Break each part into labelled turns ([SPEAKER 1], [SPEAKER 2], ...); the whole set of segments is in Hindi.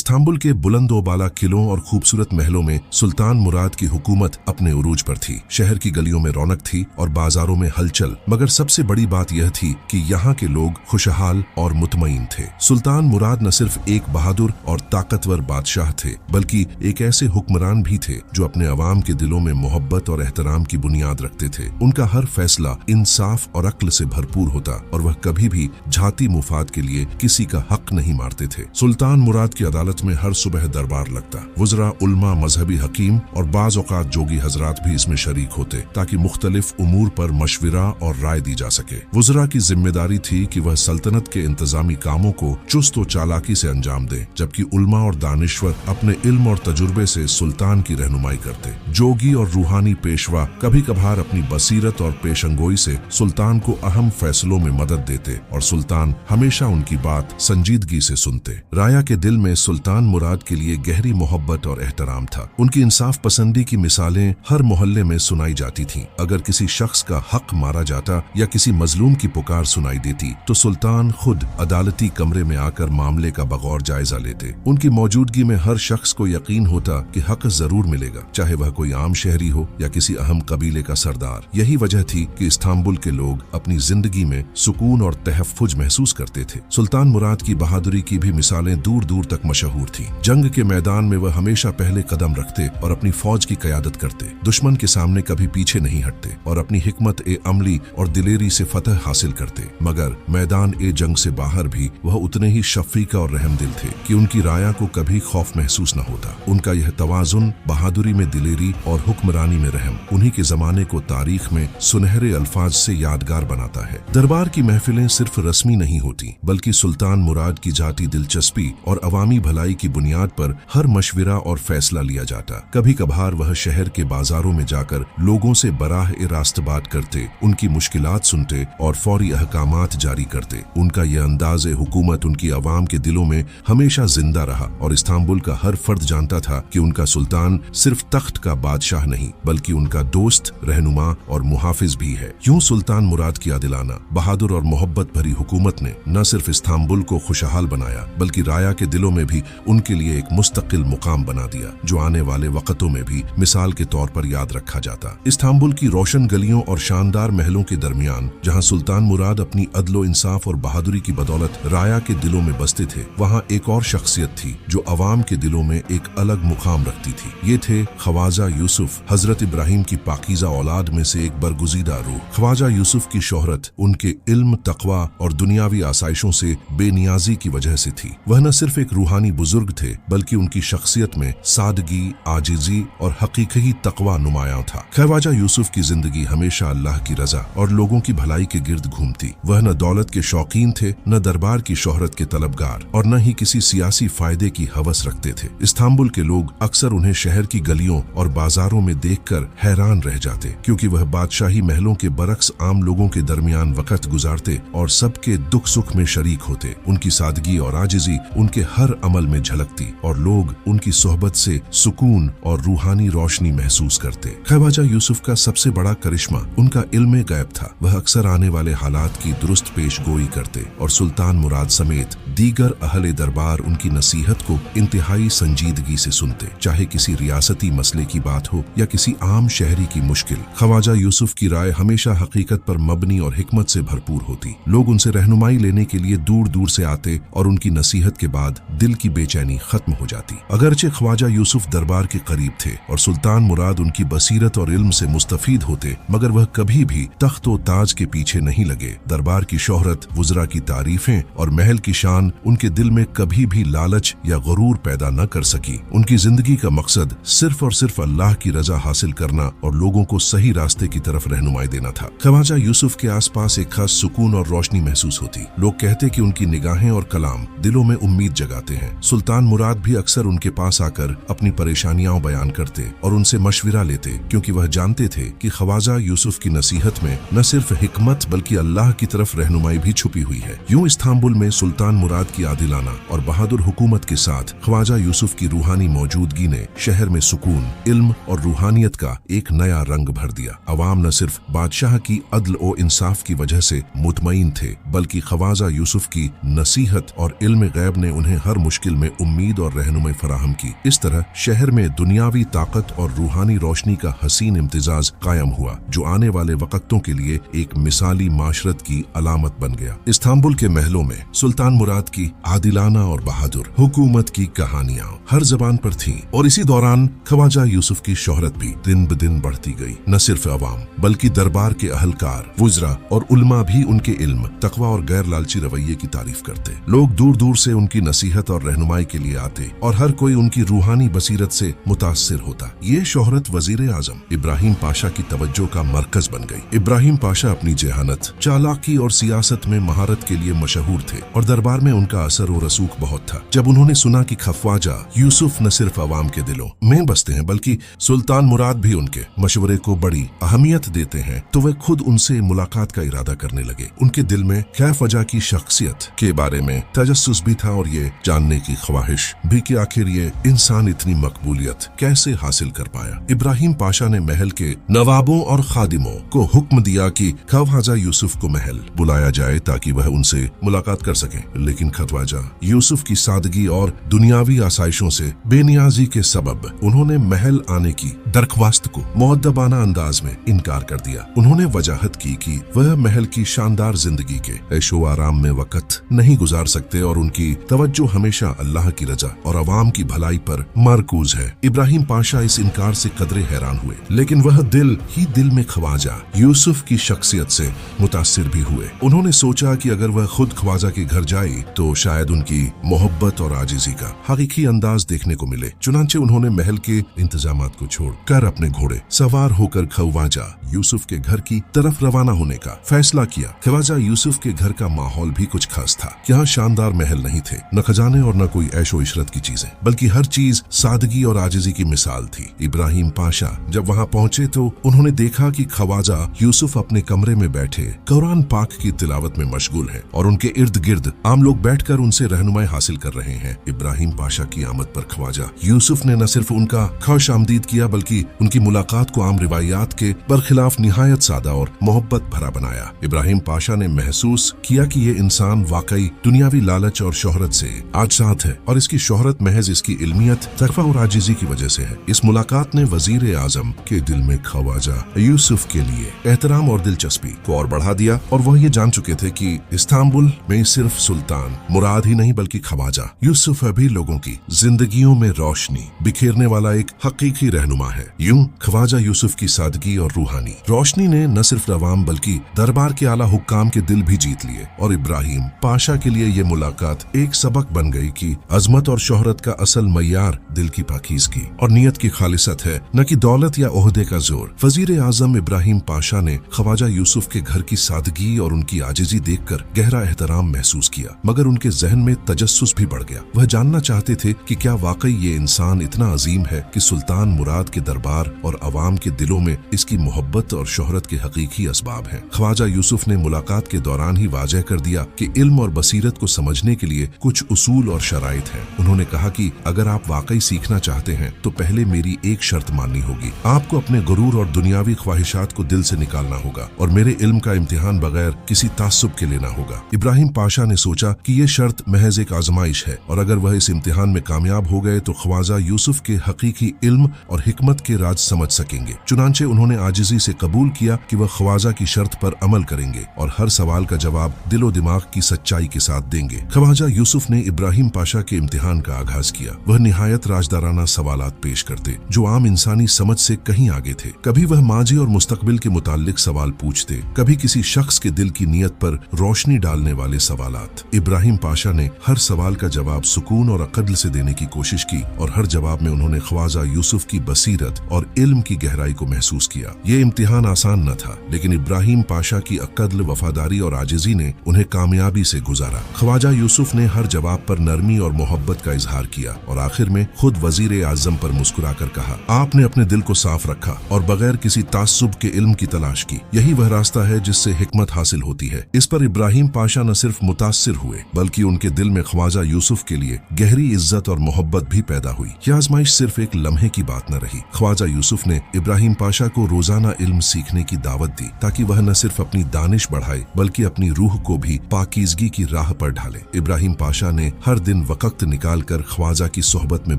[SPEAKER 1] इस्तांबुल के बुलंदोबाला किलों और खूबसूरत महलों में सुल्तान मुराद की हुकूमत अपने उरूज पर थी। शहर की गलियों में रौनक थी और बाजारों में हलचल, मगर सबसे बड़ी बात यह थी कि यहाँ के लोग खुशहाल और मुतमईन थे। सुल्तान मुराद न सिर्फ एक बहादुर और ताकतवर बादशाह थे, बल्कि एक ऐसे हुक्मरान भी थे जो अपने अवाम के दिलों में मोहब्बत और एहतराम की बुनियाद रखते थे। उनका हर फैसला इंसाफ और अक्ल से भरपूर होता और वह कभी भी जाती मुफाद के लिए किसी का हक नहीं मारते थे। सुल्तान मुराद की अदालत में हर सुबह दरबार लगता। वुज़रा, उल्मा, मजहबी हकीम और बाज़ औक़ात जोगी हजरात भी इसमें शरीक होते ताकि मुख्तलिफ उमूर पर मशविरा और राय दी जा सके। वुज़रा की जिम्मेदारी थी कि वह सल्तनत के इंतजामी कामों को चुस्त और चालाकी से अंजाम दे, जबकि उल्मा और दानिश्वर अपने इल्म और तजुर्बे से सुल्तान की रहनुमाई करते। जोगी और रूहानी पेशवा कभी कभार अपनी बसीरत और पेशंगोई से सुल्तान को अहम फैसलों में मदद देते और सुल्तान हमेशा उनकी बात संजीदगी से सुनते। राया के दिल में सुल्तान मुराद के लिए गहरी मोहब्बत और एहतराम था। उनकी इंसाफ पसंदी की मिसालें हर मोहल्ले में सुनाई जाती थीं। अगर किसी शख्स का हक मारा जाता या किसी मजलूम की पुकार सुनाई देती तो सुल्तान खुद अदालती कमरे में आकर मामले का बगौर जायजा लेते। उनकी मौजूदगी में हर शख्स को यकीन होता कि हक जरूर मिलेगा, चाहे वह कोई आम शहरी हो या किसी अहम कबीले का सरदार। यही वजह थी कि इस्तांबुल के लोग अपनी जिंदगी में सुकून और तहफ्फुज महसूस करते थे। सुल्तान मुराद की बहादुरी की भी मिसालें दूर दूर तक मशहूर थीं। जंग के मैदान में वह हमेशा पहले कदम रखते और अपनी फौज की क़यादत करते। दुश्मन के सामने कभी पीछे नहीं हटते और अपनी हिकमत ए अमली और दिलेरी से फतह हासिल करते। मगर मैदान ए जंग से बाहर भी वह उतने ही शफीक और रहमदिल थे कि उनकी राया को कभी खौफ महसूस न होता। उनका यह तवाजुन, बहादुरी में दिलेरी और हुक्मरानी में रहम, उन्हीं के जमाने को तारीख में सुनहरे अल्फाज से यादगार बनाता है। दरबार की महफिलें सिर्फ रस्मी नहीं होती, बल्कि सुल्तान मुराद की जाती दिलचस्पी और अवामी भलाई की बुनियाद पर हर मशविरा और फैसला लिया जाता। कभी कभार वह शहर के बाजारों में जाकर लोगों से बराह रास्त बात करते, उनकी मुश्किलात सुनते और फौरी अहकामात जारी करते। उनका यह अंदाज़े हुकूमत उनकी अवाम के दिलों में हमेशा जिंदा रहा और इस्तांबुल का हर फर्द जानता था कि उनका सुल्तान सिर्फ तख्त का बादशाह नहीं, बल्कि उनका दोस्त, रहनुमा और मुहाफिज भी है। यूं सुल्तान मुराद की आदिलाना, बहादुर और मोहब्बत भरी हुकूमत ने न सिर्फ इस्तांबुल को खुशहाल बनाया, बल्कि राया के दिलों में भी उनके लिए एक मुस्तकिल मुकाम बना दिया, जो आने वाले वक्तों में भी मिसाल के तौर पर याद रखा जाता। इस्तांबुल की रोशन गलियों और शानदार महलों के दरमियान जहां सुल्तान मुराद अपनी अदलो इंसाफ और बहादुरी की बदौलत राया के दिलों में बसते थे, वहां एक और शख्सियत थी जो अवाम के दिलों में एक अलग मुकाम रखती थी। ये थे ख्वाजा यूसुफ, हजरत इब्राहिम की पाकीज़ा औलाद में से एक बरगुज़ीदा रूह। ख्वाजा यूसुफ की शोहरत उनके इल्म, तकवा और दुनियावी आसाइशों से बेनियाजी की वजह से थी। वह न सिर्फ एक रूहानी बुजुर्ग थे, बल्कि उनकी शख्सियत में सादगी, आजिजी और हकीकी तकवा नुमायां था। ख्वाजा यूसुफ की जिंदगी हमेशा अल्लाह की रजा और लोगों की भलाई के गिर्द घूमती। वह न दौलत के शौकीन थे, न दरबार की शोहरत के तलबगार और न ही किसी सियासी फायदे की हवस रखते थे। इस्तांबुल के लोग अक्सर उन्हें शहर की गलियों और बाजारों में देखकर हैरान रह जाते, क्योंकि वह बादशाही महलों के बरक्स आम लोगों के दरमियान वक्त गुजारते और सबके दुख सुख में शरीक होते। उनकी सादगी और आजिजी उनके हर अमल में झलकती और लोग उनकी सोहबत से सुकून और रूहानी रोशनी महसूस करते। ख्वाजा यूसुफ का सबसे बड़ा करिश्मा उनका इल्म गैब था। वह अक्सर आने वाले हालात की दुरुस्त पेश गोई करते और सुल्तान मुराद समेत दीगर अहले दरबार उनकी नसीहत को इंतहाई संजीदगी से सुनते, चाहे किसी रियासती मसले की बात हो या किसी आम शहरी की मुश्किल। ख्वाजा यूसुफ की राय हमेशा हकीकत पर मबनी और हिकमत से भरपूर होती। लोग उनसे रहनुमाई लेने के लिए दूर दूर से आते और उनकी नसीहत के बाद दिल की बेचैनी खत्म हो जाती। अगरचे ख्वाजा यूसुफ दरबार के करीब थे और सुल्तान मुराद उनकी बसीरत और इल्म से मुस्तफीद होते, मगर वह कभी भी तख्त व ताज के पीछे नहीं लगे। दरबार की शोहरत, वुज़रा की तारीफें और महल की शान उनके दिल में कभी भी लालच या गुरूर पैदा न कर सकी। उनकी जिंदगी का मकसद सिर्फ और सिर्फ अल्लाह की रजा हासिल करना और लोगों को सही रास्ते की तरफ रहनुमाई देना था। ख्वाजा यूसुफ के आसपास एक खास सुकून और रोशनी महसूस होती। लोग कहते कि उनकी निगाहें और कलाम दिलों में उम्मीद जगाते हैं। सुल्तान मुराद भी अक्सर उनके पास आकर अपनी परेशानियां बयान करते और उनसे मशविरा लेते, क्योंकि वह जानते थे कि ख्वाजा यूसुफ की नसीहत में न सिर्फ हिकमत बल्कि अल्लाह की तरफ रहनुमाई भी छुपी हुई है। यूं इस्तांबुल में सुल्तान मुराद की आदिलाना और बहादुर हुकूमत के साथ ख्वाजा यूसुफ की रूहानी मौजूदगी ने शहर में सुकून, इल्म और रूहानियत का एक नया रंग भर दिया। अवाम न सिर्फ बादशाह की अदल और इंसाफ की वजह से मुतमईन थे, बल्कि ख्वाजा यूसुफ की नसीहत और इल्म गैब ने उन्हें हर मुश्किल में उम्मीद और रहनुमाई फराहम की। इस तरह शहर में दुनियावी ताकत और रूहानी रोशनी का हसीन इम्तिजाज कायम हुआ, जो आने वाले वक्तों के लिए एक मिसाली माशरत की अलामत बन गया। इस्तांबुल के महलों में सुल्तान मुराद की आदिलाना और बहादुर हुकूमत की कहानियां हर जबान पर थीं, और इसी दौरान ख्वाजा यूसुफ की शोहरत भी दिन ब दिन बढ़ती गई। न सिर्फ अवाम बल्कि दरबार के अहलकार, वुज़रा और उलमा भी उनके इल्म, तकवा और गैर लालची रवैये की तारीफ करते। लोग दूर दूर से उनकी नसीहत और रहनुमाई के लिए आते और हर कोई उनकी रूहानी बसीरत से मुतासिर होता। ये शोहरत वजीर आजम इब्राहिम पाशा की तवज्जो का मरकज बन गई। इब्राहिम पाशा अपनी जहानत, चालाकी और सियासत में महारत के लिए मशहूर थे और दरबार में उनका असर और रसूख बहुत था। जब उन्होंने सुना कि ख्वाजा यूसुफ न सिर्फ अवाम के दिलों में बसते हैं बल्कि सुल्तान मुराद भी उनके मशवरे को बड़ी अहमियत देते हैं, तो वे खुद उनसे मुलाकात का इरादा करने लगे। उनके दिल में कैफ वजह की शख्सियत के बारे में तजस्सुस भी था और ये जानने की ख्वाहिश भी कि आखिर ये इंसान इतनी मकबूलियत कैसे हासिल कर पाया। इब्राहिम पाशा ने महल के नवाबों और खादिमों को हुक्म दिया कि ख्वाजा यूसुफ को महल बुलाया जाए ताकि वह उनसे मुलाकात कर सके, लेकिन ख्वाजा यूसुफ की सादगी और दुनियावी आसाइशों से बेनियाजी के सबब उन्होंने महल आने की दरख्वास्त को मुअद्दबाना अंदाज में इनकार कर दिया। उन्होंने वजाहत की कि वह महल की शानदार जिंदगी के ऐशो आराम में वक्त नहीं गुजार सकते और उनकी तवज्जो हमेशा अल्लाह की रजा और अवाम की भलाई पर मरकूज है। इब्राहिम पाशा इस इनकार से कदरे हैरान हुए, लेकिन वह दिल ही दिल में ख्वाजा यूसुफ की शख्सियत से मुतासिर भी हुए। उन्होंने सोचा कि अगर वह खुद ख्वाजा के घर जाए तो शायद उनकी मोहब्बत और आजिजी का हकीकी अंदाज देखने को मिले। चुनांचे उन्होंने महल के इंतजामात को छोड़कर अपने घोड़े सवार होकर ख्वाजा यूसुफ के घर की तरफ रवाना होने का फैसला किया। ख्वाजा यूसुफ के घर का माहौल भी कुछ खास था। यहाँ शानदार महल नहीं थे, न खजाने और न कोई ऐशो इशरत की चीजें, बल्कि हर चीज सादगी और आजिजी की मिसाल थी। इब्राहिम पाशा जब वहाँ पहुंचे तो उन्होंने देखा कि ख्वाजा यूसुफ अपने कमरे में बैठे कुरान पाक की तिलावत में मशगूल है और उनके इर्द गिर्द आम लोग बैठकर उनसे रहनुमाई हासिल कर रहे हैं। इब्राहिम पाशा की आमद पर ख्वाजा यूसुफ ने न सिर्फ उनका खुश आमदीद किया बल्कि उनकी मुलाकात को आम रिवायात के बरखिलाफ निहायत सादा और मोहब्बत भरा बनाया। इब्राहिम पाशा ने महसूस किया कि ये इंसान वाकई दुनियावी लालच और शोहरत से आजाद है और इसकी शोहरत महज इसकी इल्मियत, तकवा और आजिजी की वजह से है। इस मुलाकात ने वजीर आजम के दिल में ख्वाजा यूसुफ के लिए एहतराम और दिलचस्पी को और बढ़ा दिया और वह ये जान चुके थे कि इस्तांबुल में सिर्फ सुल्तान मुराद ही नहीं बल्कि ख्वाजा यूसुफ भी लोगों की जिंदगियों में रोशनी बिखेरने वाला एक हकीकी रहनुमा है। यूं ख्वाजा यूसुफ की सादगी और रूहानी रोशनी ने न सिर्फ अवाम बल्कि दरबार के आला हुक्काम के दिल भी जीत लिए और इब्राहिम पाशा के लिए ये मुलाकात एक सबक बन गई कि अजमत और शोहरत का असल मय्यार दिल की पाकीज़गी और नियत की खालिसत है, न कि दौलत या ओहदे का जोर। वजीर आजम इब्राहिम पाशा ने ख्वाजा यूसुफ के घर की सादगी और उनकी आजिजी देखकर गहरा एहतराम महसूस किया, मगर उनके जहन में तजस्सुस भी बढ़ गया। वह जानना चाहते थे कि क्या वाकई ये इंसान इतना अजीम है कि सुल्तान मुराद के दरबार और अवाम के दिलों में इसकी मोहब्बत और शोहरत के हकीकी असबाब हैं। ख्वाजा यूसुफ ने मुलाकात के दौरान ही वाज़ेह कर दिया कि इल्म और बसीरत को समझने के लिए कुछ उसूल और शराइत हैं। उन्होंने कहा कि अगर आप वाकई सीखना चाहते हैं तो पहले मेरी एक शर्त माननी होगी। आपको अपने गुरूर और दुनियावी ख्वाहिशात को दिल से निकालना होगा और मेरे इल्म का इम्तिहान बगैर किसी तासुब के लेना होगा। इब्राहिम पाशा ने सोचा कि ये शर्त महज एक आजमाइश है और अगर वह इस इम्तिहान में कामयाब हो गए तो ख्वाजा यूसुफ के हकीकी इल्म और हिकमत के राज समझ सकेंगे। चुनांचे उन्होंने आजिजी से कबूल किया कि वह ख्वाजा की शर्त पर अमल करेंगे और हर सवाल का जवाब दिलो दिमाग की सच्चाई के साथ देंगे। ख्वाजा यूसुफ ने इब्राहिम पाशा के इम्तिहान का आगाज किया। वह निहायत राजदाराना सवालात पेश करते जो आम इंसानी समझ से कहीं आगे थे। कभी वह माजी और मुस्तकबिल के मुताल्लिक सवाल पूछते, कभी किसी शख्स के दिल की नीयत पर रोशनी डालने वाले सवालात। इब्राहिम पाशा ने हर सवाल का जवाब सुकून और अक़ल से देने की कोशिश की और हर जवाब में उन्होंने ख्वाजा यूसुफ की बसीरत और इल्म की गहराई को महसूस किया। ये इम्तिहान आसान न था, लेकिन इब्राहिम पाशा की अक़ल, वफादारी और आजिजी ने उन्हें कामयाबी से गुजारा। ख्वाजा यूसुफ ने हर जवाब पर नरमी और मोहब्बत का इजहार किया और आखिर में खुद वजीर आजम पर मुस्कुराकर कहा, आपने अपने दिल को साफ रखा और बगैर किसी तासुब के इल्म की तलाश की। यही वह रास्ता है जिससे हिकमत हासिल होती है। इस पर इब्राहिम पाशा न सिर्फ मुतासिर हुए बल्कि उनके दिल में ख्वाजा यूसुफ के लिए गहरी इज्जत और मोहब्बत भी पैदा हुई। यह आजमाइश सिर्फ एक लम्हे की बात न रही। ख्वाजा यूसुफ ने इब्राहिम पाशा को रोजाना इल्म सीखने की दावत दी ताकि वह न सिर्फ अपनी दानिश बढ़ाए बल्कि अपनी रूह को भी पाकीज़गी की राह पर ढाले। इब्राहिम पाशा ने हर दिन वक्त निकालकर ख्वाजा की सोहबत में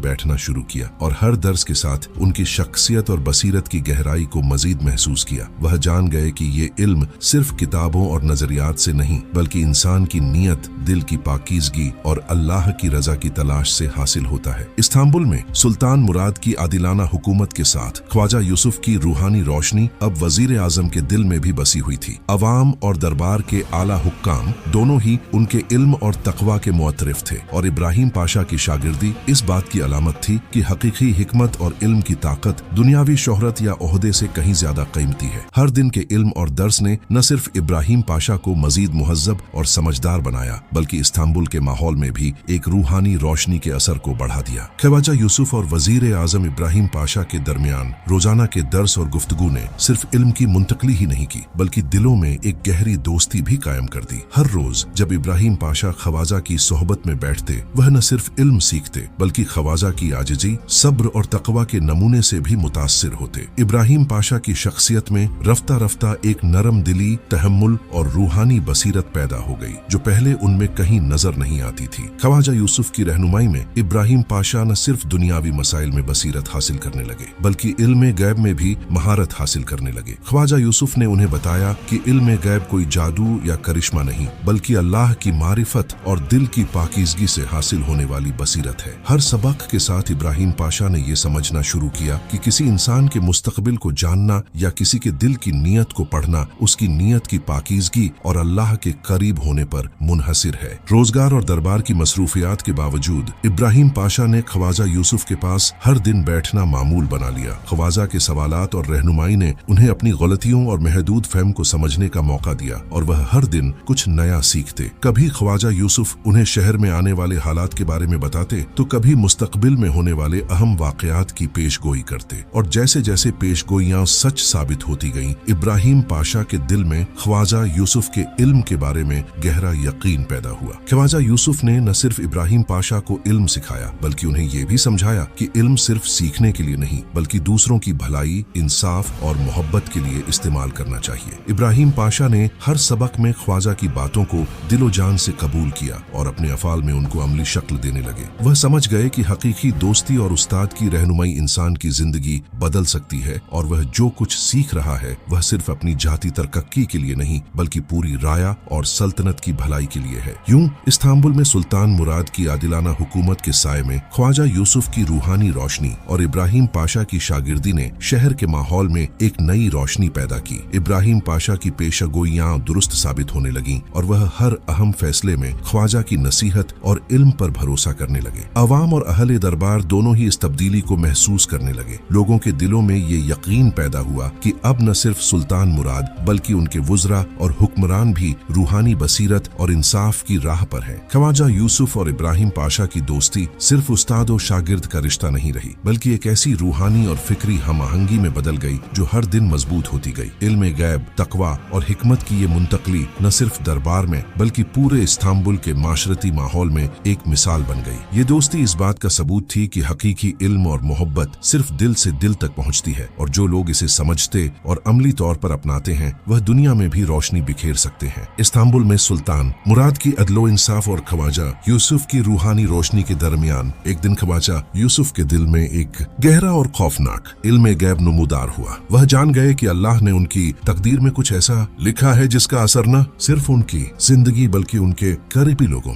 [SPEAKER 1] बैठना शुरू किया और हर दर्स के साथ उनकी शख्सियत और बसीरत की गहराई को मजीद महसूस किया। वह जान गए कि ये इल्म सिर्फ किताबों और नजरियात से नहीं बल्कि इंसान की नीयत, दिल की पाकीज़गी और अल्लाह की रजा की तलाश से हासिल होता है। इस्तांबुल में सुल्तान मुराद की आदिलाना हुकूमत के साथ ख्वाजा यूसुफ की रूहानी रोशनी अब वजीर आजम के दिल में भी बसी हुई थी। अवाम और दरबार के आला हुक्काम दोनों ही उनके इल्म और तकवा के मुअत्तरिफ थे और इब्राहिम पाशा की शागिर्दी इस बात की अलामत थी कि हकीकी हिकमत और इल्म की ताकत दुनियावी शोहरत या ओहदे से कहीं ज्यादा कीमती है। हर दिन के इल्म और दर्स ने न सिर्फ इब्राहिम पाशा को मजीद मुहज्जब और समझदार बनाया बल्कि इस्तांबुल के माहौल में भी एक रूहानी रोशनी के असर को बढ़ा दिया। ख्वाजा यूसुफ और वजीर आजम इब्राहिम पाशा के दरमियान रोजाना के दर्स और गुफ्तगू ने सिर्फ इल्म की मुंतकली ही नहीं की बल्कि दिलों में एक गहरी दोस्ती भी कायम कर दी। हर रोज जब इब्राहिम पाशा ख्वाजा की सोहबत में बैठते वह न सिर्फ इल्म सीखते बल्कि ख्वाजा की आजिजी, सब्र और तकवा के नमूने से भी मुतासिर होते। इब्राहिम पाशा की शख्सियत में रफ्ता रफ्ता एक नरम दिली, तहम्मुल और रूहानी बसीरत पैदा हो गई जो पहले उनमें कहीं नजर नहीं आती थी। ख्वाजा यूसुफ की रहनुमाई में इब्राहिम पाशा न सिर्फ दुनियावी मसाइल में बसीरत हासिल करने लगे बल्कि इल्म गैब में भी महारत हासिल करने लगे। ख्वाजा यूसुफ ने उन्हें बताया कि इल्म गैब कोई जादू या करिश्मा नहीं बल्कि अल्लाह की मारिफत और दिल की पाकीज़गी से हासिल होने वाली बसीरत है। हर सबक के साथ इब्राहिम पाशा ने यह समझना शुरू किया कि किसी इंसान के मुस्तकबिल को जानना या किसी के दिल की नीयत को पढ़ना उसकी नीयत की पाकीज़गी और अल्लाह के करीब होने पर मुनहसिर है। रोजगार और दरबार की मसरूफियात के बावजूद इब्राहिम पाशा ने ख्वाजा यूसुफ के पास हर दिन बैठना मामूल बना लिया। ख्वाजा के सवालात और रहनुमाई ने उन्हें अपनी गलतियों और महदूद फहम को समझने का मौका दिया और वह हर दिन कुछ नया सीखते। कभी ख्वाजा यूसुफ उन्हें शहर में आने वाले हालात के बारे में बताते तो कभी मुस्तकबिल में होने वाले अहम वाकयात की पेशगोई करते और जैसे जैसे पेशगोइयां सच साबित होती गईं, इब्राहिम पाशा के दिल में ख्वाजा यूसुफ के इल्म के बारे में गहरा यकीन पैदा हुआ। ख्वाजा यूसुफ ने न सिर्फ इब्राहिम पाशा को इल्म सिखाया बल्कि उन्हें यह भी समझाया कि इल्म सिर्फ सीखने के लिए नहीं बल्कि दूसरों की भलाई, इंसाफ और मोहब्बत के लिए इस्तेमाल करना चाहिए। इब्राहिम पाशा ने हर सबक में ख्वाजा की बातों को दिलो जान से कबूल किया और अपने अफाल में उनको अमली शक्ल देने लगे। वह समझ गए कि हकीकी दोस्ती और उस्ताद की रहनुमाई इंसान की जिंदगी बदल सकती है और वह जो कुछ सीख रहा है वह सिर्फ अपनी जाती तरक्की के लिए नहीं बल्कि पूरी राया और सल्तनत की भलाई के लिए है। यूं इस्तांबुल में सुल्तान मुराद की आदिलाना हुकूमत के साए में ख्वाजा यूसुफ की रूहानी रोशनी और इब्राहिम पाशा की शागिर्दी ने शहर के माहौल में एक नई रोशनी पैदा की। इब्राहिम पाशा की पेशागोइयां दुरुस्त साबित होने लगीं और वह हर अहम फैसले में ख्वाजा की नसीहत और इल्म पर भरोसा करने लगे। अवाम और अहले दरबार दोनों ही इस तब्दीली को महसूस करने लगे। लोगों के दिलों में ये यकीन पैदा हुआ कि अब न सिर्फ सुल्तान मुराद बल्कि उनके वुज़रा और हुक्मरान भी रूहानी बसीरत और इंसाफ की राह पर हैं। ख्वाजा यूसुफ और इब्राहिम पाशा की दोस्ती सिर्फ उस्ताद और शागिर्द का रिश्ता नहीं रही बल्कि एक ऐसी रूहानी और फिक्री हमआहंगी में बदल गई जो हर दिन मजबूत होती गई। इल्म गैब, तकवा और हिकमत की ये मुंतकली न सिर्फ दरबार में बल्कि पूरे इस्तांबुल के माशरती माहौल में एक मिसाल बन गई। ये दोस्ती इस बात का सबूत थी कि हकीकी इल्म और मोहब्बत सिर्फ दिल से दिल तक पहुंचती है और जो लोग इसे समझते और अमली तौर पर अपनाते हैं वह दुनिया में भी रोशनी बिखेर सकते हैं। इस्तांबुल में सुल्तान मुराद की अदलो इंसाफ और ख्वाजा यूसुफ की रूहानी रोशनी के दरमियान एक दिन ख्वाजा यूसुफ के दिल में एक गहरा और खौफनाक इल्म गैब नमूदार हुआ। वह जान गए कि अल्लाह ने उनकी तकदीर में कुछ ऐसा लिखा है जिसका असर न सिर्फ उनकी जिंदगी बल्कि उनके करीबी लोगों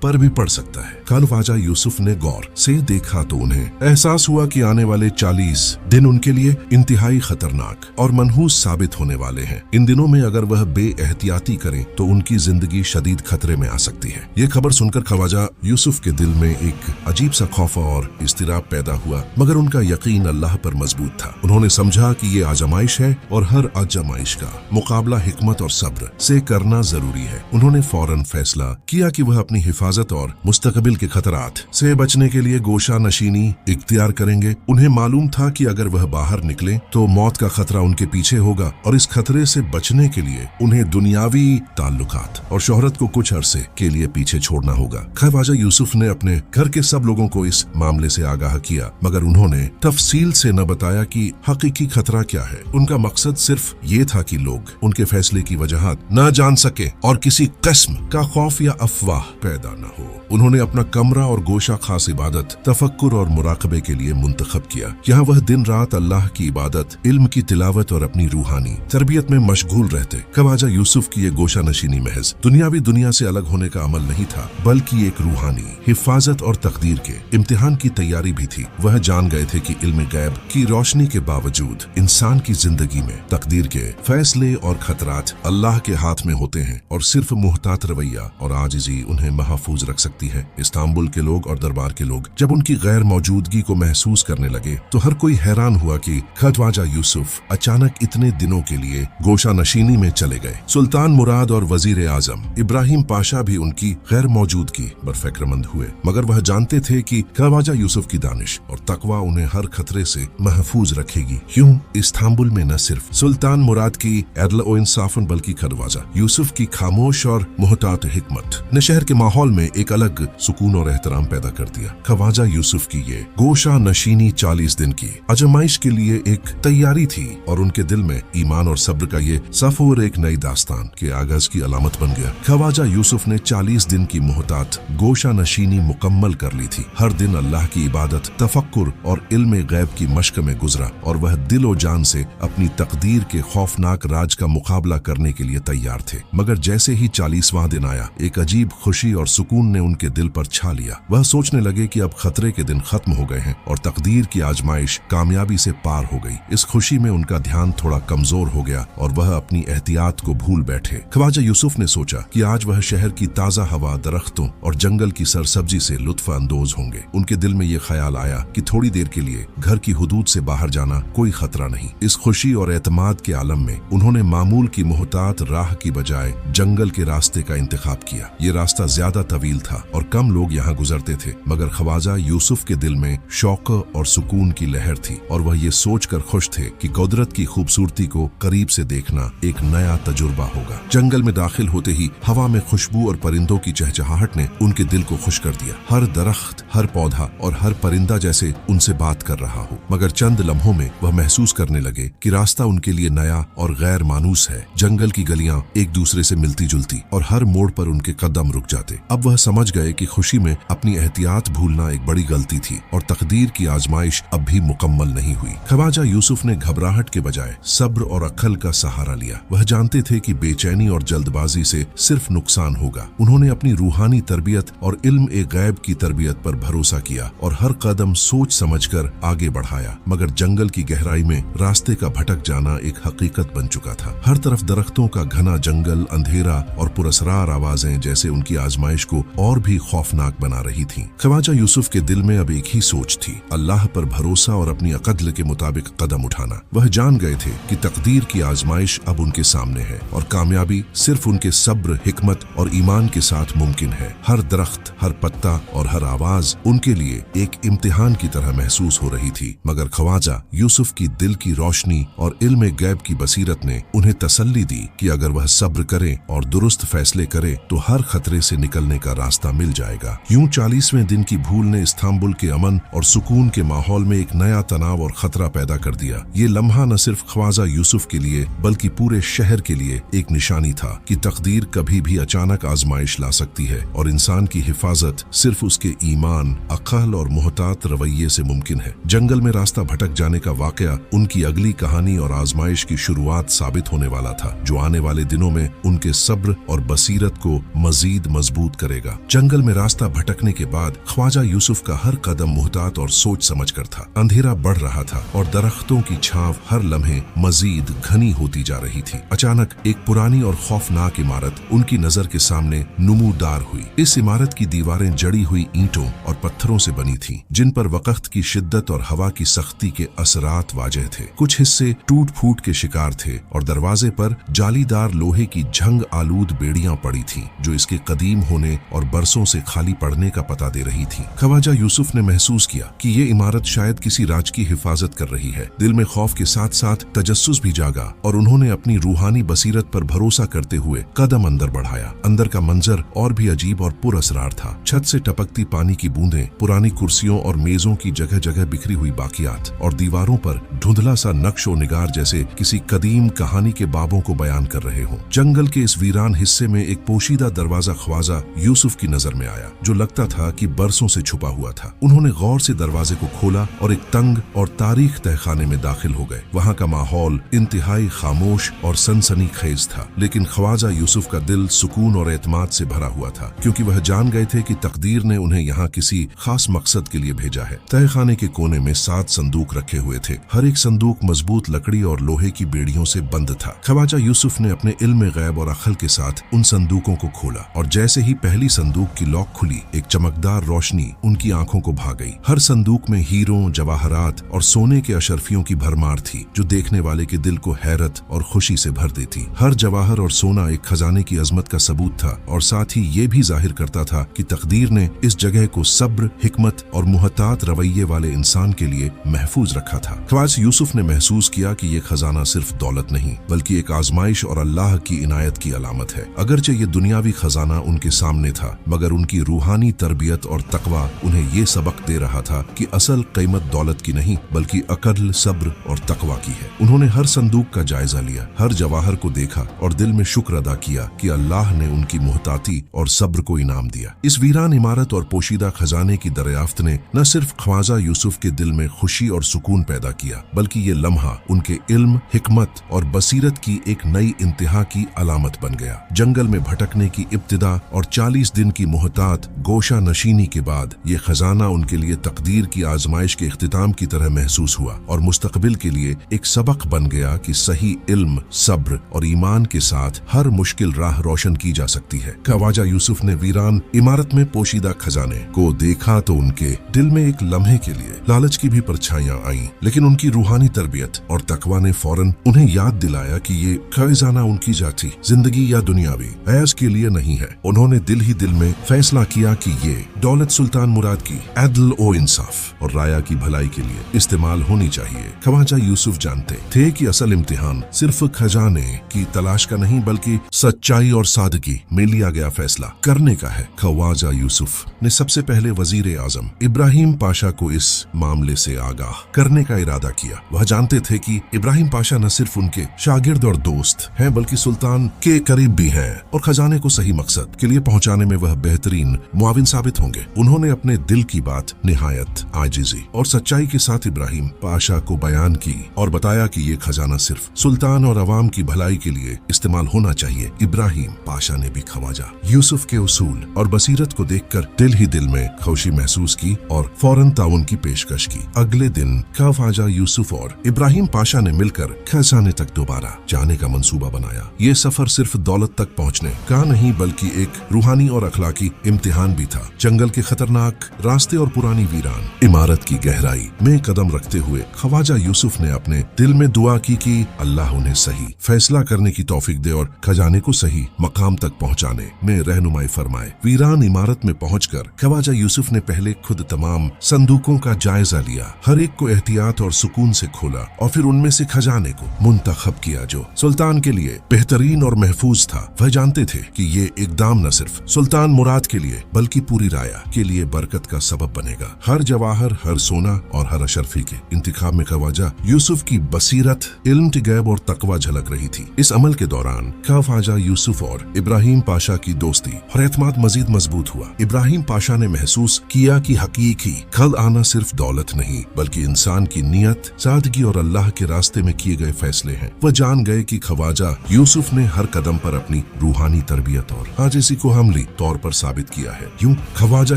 [SPEAKER 1] पर भी पड़ सकता है। कल ख्वाजा यूसुफ ने गौर से देखा तो उन्हें एहसास हुआ कि आने वाले 40 दिन उनके लिए इंतहाई खतरनाक और मनहूस साबित होने वाले हैं। इन दिनों में अगर वह बेएहतियाती करें तो उनकी जिंदगी शदीद खतरे में आ सकती है। ये खबर सुनकर ख्वाजा यूसुफ के दिल में एक अजीब सा खौफ और इस्तिराब पैदा हुआ मगर उनका यकीन अल्लाह पर मजबूत था। उन्होंने समझा कि ये आजमाइश है और हर आजमाइश का मुकाबला हिकमत और सब्र से करना जरूरी है। उन्होंने फौरन फैसला किया कि वह अपनी हिफाजत और मुस्तकबिल के खतरात से बचने के लिए गोशा नशीनी इख्तियार करेंगे। उन्हें मालूम था कि अगर वह बाहर निकले तो मौत का खतरा उनके पीछे होगा और इस खतरे से बचने के लिए उन्हें दुनियावी ताल्लुकात और शोहरत को कुछ अरसे के लिए पीछे छोड़ना होगा। ख्वाजा यूसुफ ने अपने घर के सब लोगों को इस मामले से आगाह किया मगर उन्होंने तफसील से न बताया कि हकीकी खतरा क्या है। उनका मकसद सिर्फ ये था कि लोग उनके फैसले की वजहात न जान सके और किसी किस्म का खौफ या अफवाह पैदा न हो। उन्होंने अपना कमरा और गोशा खास इबादत, तफक्कुर और मुराकबे के लिए मुंतखब किया। यहाँ वह दिन रात अल्लाह की इबादत, इल्म की तिलावत और अपनी रूहानी तरबियत में मशगूल रहते। ख्वाजा यूसुफ की ये गोशा नशीनी महज दुनियावी दुनिया से अलग होने का अमल नहीं था, बल्कि एक रूहानी हिफाजत और तकदीर के इम्तिहान की तैयारी भी थी। वह जान गए थे कि इल्म गैब की रोशनी के बावजूद इंसान की जिंदगी में तकदीर के फैसले और खतरात अल्लाह के हाथ में होते हैं और सिर्फ मुहतात रवैया और आजिज़ी उन्हें महफूज रख सकती है। इस्तांबुल के लोग और दरबार के लोग जब उनकी गैर मौजूदगी को महसूस करने लगे तो हर कोई हैरान हुआ कि ख्वाजा यूसुफ अचानक इतने दिनों के लिए गोशा नशीनी में चले गए। सुल्तान मुराद और वजीर आजम इब्राहिम पाशा भी उनकी गैर मौजूदगी पर फिक्रमंद हुए, मगर वह जानते थे कि ख्वाजा यूसुफ की दानिश और तकवा उन्हें हर खतरे से महफूज रखेगी। यूं इस्तांबुल में न सिर्फ सुल्तान मुराद की अदल और इंसाफन बल्कि ख्वाजा यूसुफ की खामोश और मुहतात हिकमत ने शहर के माहौल में एक अलग सुकून और एहतराम पैदा कर दिया। ख्वाजा यूसुफ की ये गोशा नशीनी 40 दिन की आजमाइश के लिए एक तैयारी थी और उनके दिल में ईमान और सब्र का ये सफर एक नई दास्तान के आगाज की अलामत बन गया। ख्वाजा यूसुफ ने 40 दिन की मुहतात गोशा नशीनी मुकम्मल कर ली थी। हर दिन अल्लाह की इबादत, तफक्कुर और इल्म गैब की मश्क में गुजरा और वह दिल और जान से अपनी तकदीर के खौफनाक राज का मुकाबला करने के लिए तैयार थे। मगर जैसे ही 40वां दिन आया, एक अजीब खुशी और सुकून ने उनके दिल पर छा लिया। वह सोचने लगे कि अब खतरे के दिन खत्म हो गए हैं और तकदीर की आजमाइश कामयाबी से पार हो गई। इस खुशी में उनका ध्यान थोड़ा कमजोर हो गया और वह अपनी एहतियात को भूल बैठे। ख्वाजा यूसुफ ने सोचा कि आज वह शहर की ताजा हवा, दरख्तों और जंगल की सरसब्जी से लुत्फ अंदोज होंगे। उनके दिल में यह ख्याल आया कि थोड़ी देर के लिए घर की हुदूद से बाहर जाना कोई खतरा नहीं। इस खुशी और एतमाद के आलम में उन्होंने मामूल की मुहतात राह की बजाय जंगल के रास्ते का इंतखाब किया। ये रास्ता ज्यादा तवील था और कम लोग यहाँ गुजरते थे, मगर ख्वाजा यूसुफ के दिल में शौक और सुकून की लहर थी और वह ये सोचकर खुश थे कि कुदरत की खूबसूरती को करीब से देखना एक नया तजुर्बा होगा। जंगल में दाखिल होते ही हवा में खुशबू और परिंदों की चहचहाहट ने उनके दिल को खुश कर दिया। हर दरख्त, हर पौधा और हर परिंदा जैसे उनसे बात कर रहा हो। मगर चंद लम्हों में वह महसूस करने लगे कि रास्ता उनके लिए नया और गैर मानूस है। जंगल की गलियां एक दूसरे से मिलती जुलती और हर मोड़ पर उनके कदम रुक जाते। अब वह समझ गए कि खुशी में अपनी एहतियात भूलना एक बड़ी गलती थी और तकदीर की आजमाइश अब भी मुकम्मल नहीं हुई। ख्वाजा यूसुफ ने घबराहट के बजाय सब्र और अक्ल का सहारा लिया। वह जानते थे कि बेचैनी और जल्दबाजी से सिर्फ नुकसान होगा। उन्होंने अपनी रूहानी तरबियत और इल्म ए गैब की तरबियत पर भरोसा किया और हर कदम सोच समझकर आगे बढ़ाया। मगर जंगल की गहराई में रास्ते का भटक जाना एक हकीकत बन चुका था। हर तरफ दरख्तों का घना जंगल, अंधेरा और पुरस्रार आवाजें जैसे उनकी आजमाइश को और भी खौफनाक बना रही थीं। ख्वाजा यूसुफ के दिल में अब एक ही सोच थी, अल्लाह पर भरोसा और अपनी अक़द्ल के मुताबिक कदम उठाना। वह जान गए थे कि तकदीर की आजमाइश अब उनके सामने है और कामयाबी सिर्फ उनके सब्र, हिकमत और ईमान के साथ मुमकिन है। हर दरख्त, हर पत्ता और हर आवाज उनके लिए एक इम्तिहान की तरह महसूस हो रही थी। मगर ख्वाजा यूसुफ की दिल की रोशनी और इल्म गैब की बसीरत ने उन्हें तसल्ली दी कि अगर वह सब्र करे और दुरुस्त फैसले करे तो हर खतरे से निकलने का रास्ता मिल जाएगा। यूं 40वें दिन की भूल ने इस्तांबुल के अमन और सुकून के माहौल में एक नया तनाव और खतरा पैदा कर दिया। ये लम्हा न सिर्फ ख्वाजा यूसुफ के लिए बल्कि पूरे शहर के लिए एक निशानी था कि तकदीर कभी भी अचानक आजमाइश ला सकती है और इंसान की हिफाजत सिर्फ उसके ईमान, अक्ल और मुहतात रवैये से मुमकिन है। जंगल में रास्ता भटक जाने का वाकया उनकी अगली कहानी और आजमाइश की शुरुआत साबित होने वाला था, जो आने वाले दिनों में उनके सब्र और बसीरत को मजीद मजबूत करेगा। जंगल में रास्ता भटकने के बाद ख्वाजा यूसुफ का हर कदम मुहतात और सोच समझकर था। अंधेरा बढ़ रहा था और दरख्तों की छांव हर लम्हे मजीद घनी होती जा रही थी। अचानक एक पुरानी और खौफनाक इमारत उनकी नजर के सामने नुमूदार हुई। इस इमारत की दीवारें जड़ी हुई ईंटों और पत्थरों से बनी थीं, जिन पर वक्त की शिद्दत और हवा की सख्ती के असरात वाजह थे। कुछ हिस्से टूट फूट के शिकार थे और दरवाजे पर जालीदार लोहे की झंग आलूद बेड़ियां पड़ी थीं, जो इसके कदीम होने और बरसों से खाली पड़ने का पता दे रही थी। ख्वाजा यूसुफ ने महसूस किया कि ये इमारत शायद किसी राज की हिफाजत कर रही है। दिल में खौफ के साथ साथ तजस्सुस भी जागा और उन्होंने अपनी रूहानी बसीरत पर भरोसा करते हुए कदम अंदर बढ़ाया। अंदर का मंजर और भी अजीब और पुरअसरार था। छत से टपकती पानी की बूंदें, पुरानी कुर्सियों और मेजों की जगह जगह बिखरी हुई बाकियात और दीवारों पर धुंधला सा नक्शो निगार जैसे किसी कदीम कहानी के बाबों को बयान कर रहे हों। जंगल के इस वीरान हिस्से में एक पोशीदा दरवाजा ख्वाजा यूसुफ की नजर में आया, जो लगता था कि बरसों से छुपा हुआ था। उन्होंने गौर से दरवाजे को खोला और एक तंग और तारीख तहखाने में दाखिल हो गए। वहाँ का माहौल इंतहाई खामोश और सनसनीखेज था, लेकिन ख्वाजा यूसुफ का दिल सुकून और एतमाद से भरा हुआ था, क्योंकि वह जान गए थे कि तकदीर ने उन्हें यहाँ किसी खास मकसद के लिए भेजा है। तहखाने के कोने में 7 संदूक रखे हुए थे। हर एक संदूक मजबूत लकड़ी और लोहे की बेड़ियों से बंद था। ख्वाजा यूसुफ ने अपने इल्म गैब और अक्ल के साथ उन संदूकों को खोला, और जैसे ही पहली संदूक की लॉक खुली, एक चमकदार रोशनी उनकी आंखों को भा गई। हर संदूक में हीरों, जवाहरात और सोने के अशरफियों की भरमार थी, जो देखने वाले के दिल को हैरत और खुशी से भर देती। हर जवाहर और सोना एक खजाने की अजमत का सबूत था, और साथ ही ये भी जाहिर करता था कि तकदीर ने इस जगह को सब्र, हिकमत और मुहतात रवैये वाले इंसान के लिए महफूज रखा था। ख्वाजा यूसुफ ने महसूस किया कि ये खजाना सिर्फ दौलत नहीं, बल्कि एक आजमाइश और अल्लाह की इनायत की अलामत है। अगरचे ये दुनियावी खजाना उनके सामने था, मगर उनकी रूहानी तरबियत और तकवा उन्हें ये सबक दे रहा था कि असल कीमत दौलत की नहीं, बल्कि अक्ल, सब्र और तकवा की है। उन्होंने हर संदूक का जायजा लिया, हर जवाहर को देखा और दिल में शुक्र अदा किया कि अल्लाह ने उनकी मुहताती और सब्र को इनाम दिया। इस वीरान इमारत और पोशीदा खजाने की दरियाफ्त ने न सिर्फ ख्वाजा यूसुफ के दिल में खुशी और सुकून पैदा किया, बल्कि ये लम्हा उनके इल्म, हिकमत और बसीरत की एक नई इंतहा की अलामत बन गया। जंगल में भटकने की इब्तिदा और 40 दिन की मुहतात गोशा नशीनी के बाद ये खजाना उनके लिए तकदीर की आजमाइश के इख्तिताम की तरह महसूस हुआ, और मुस्तकबिल के लिए एक सबक बन गया कि सही इल्म, सब्र और ईमान के साथ हर मुश्किल राह रोशन की जा सकती है। ख्वाजा यूसुफ ने वीरान इमारत में पोशीदा खजाने को देखा तो उनके दिल में एक लम्हे के लिए लालच की भी परछाइयां आईं, लेकिन उनकी रूहानी तरबियत और तकवा ने फौरन उन्हें याद दिलाया कि ये खजाना उनकी जाती जिंदगी या दुनियावी ऐश के लिए नहीं है। उन्होंने दिल ही दिल में फैसला किया कि ये दौलत सुल्तान मुराद की अदल और इंसाफ और राया की भलाई के लिए इस्तेमाल होनी चाहिए। ख्वाजा यूसुफ जानते थे कि असल इम्तिहान सिर्फ खजाने की तलाश का नहीं, बल्कि सच्चाई और सादगी में लिया गया फैसला करने का है। ख्वाजा यूसुफ ने सबसे पहले वजीर आजम इब्राहिम पाशा को इस मामले से आगाह करने का इरादा किया। वह जानते थे कि इब्राहिम पाशा न सिर्फ उनके शागिर्द और दोस्त हैं, बल्कि सुल्तान के करीब भी हैं, और खजाने को सही मकसद के लिए पहुंचाने में वह बेहतरीन मुआविन साबित होंगे। उन्होंने अपने दिल की बात निहायत आजिजी और सच्चाई के साथ इब्राहिम पाशा को बयान की और बताया कि ये खजाना सिर्फ सुल्तान और अवाम की भलाई के लिए इस्तेमाल होना चाहिए। इब्राहिम पाशा ने भी ख्वाजा यूसुफ के उसूल और बसीरत को देखकर दिल ही दिल में खुशी महसूस की और फौरन ताउन की पेशकश की। अगले दिन ख्वाजा यूसुफ और इब्राहिम पाशा ने मिलकर खजाने तक दोबारा जाने का मंसूबा बनाया। ये सफर सिर्फ दौलत तक पहुंचने का नहीं, बल्कि एक रूहानी और अखलाकी इम्तिहान भी था। जंगल के खतरनाक रास्ते और पुरानी वीरान इमारत की गहराई में कदम रखते हुए ख्वाजा यूसुफ ने अपने दिल में दुआ की कि अल्लाह उन्हें सही फैसला करने की तौफीक दे और खजाने को सही मकाम तक पहुंचाने में रहनुमाई फरमाए। वीरान इमारत में पहुंचकर ख्वाजा यूसुफ ने पहले खुद तमाम संदूकों का जायजा लिया, हर एक को एहतियात और सुकून से खोला और फिर उनमें से खजाने को मुंतखब किया जो सुल्तान के लिए बेहतरीन और महफूज था। वह जानते थे कि ये इकदाम न सिर्फ सुल्तान मुराद के लिए बल्कि पूरी राया के लिए बरकत का सबब बनेगा। हर जवाहर, हर सोना और हर अशरफी के इंतखाब में ख्वाजा यूसुफ की बसीरत, इल्म, गैब और तकवा झलक रही थी। इस अमल के दौरान ख्वाजा यूसुफ और इब्राहिम पाशा की दोस्ती और एतमाद मजीद मजबूत हुआ। इब्राहिम पाशा ने महसूस किया कि हकीकी खल आना सिर्फ दौलत नहीं, बल्कि इंसान की नीयत, सादगी और अल्लाह के रास्ते में किए गए फैसले हैं। वह जान गए कि ख्वाजा यूसुफ ने हर कदम पर अपनी रूहानी तरबियत और आजिज़ी को हमली तौर पर साबित किया है। यूं ख्वाजा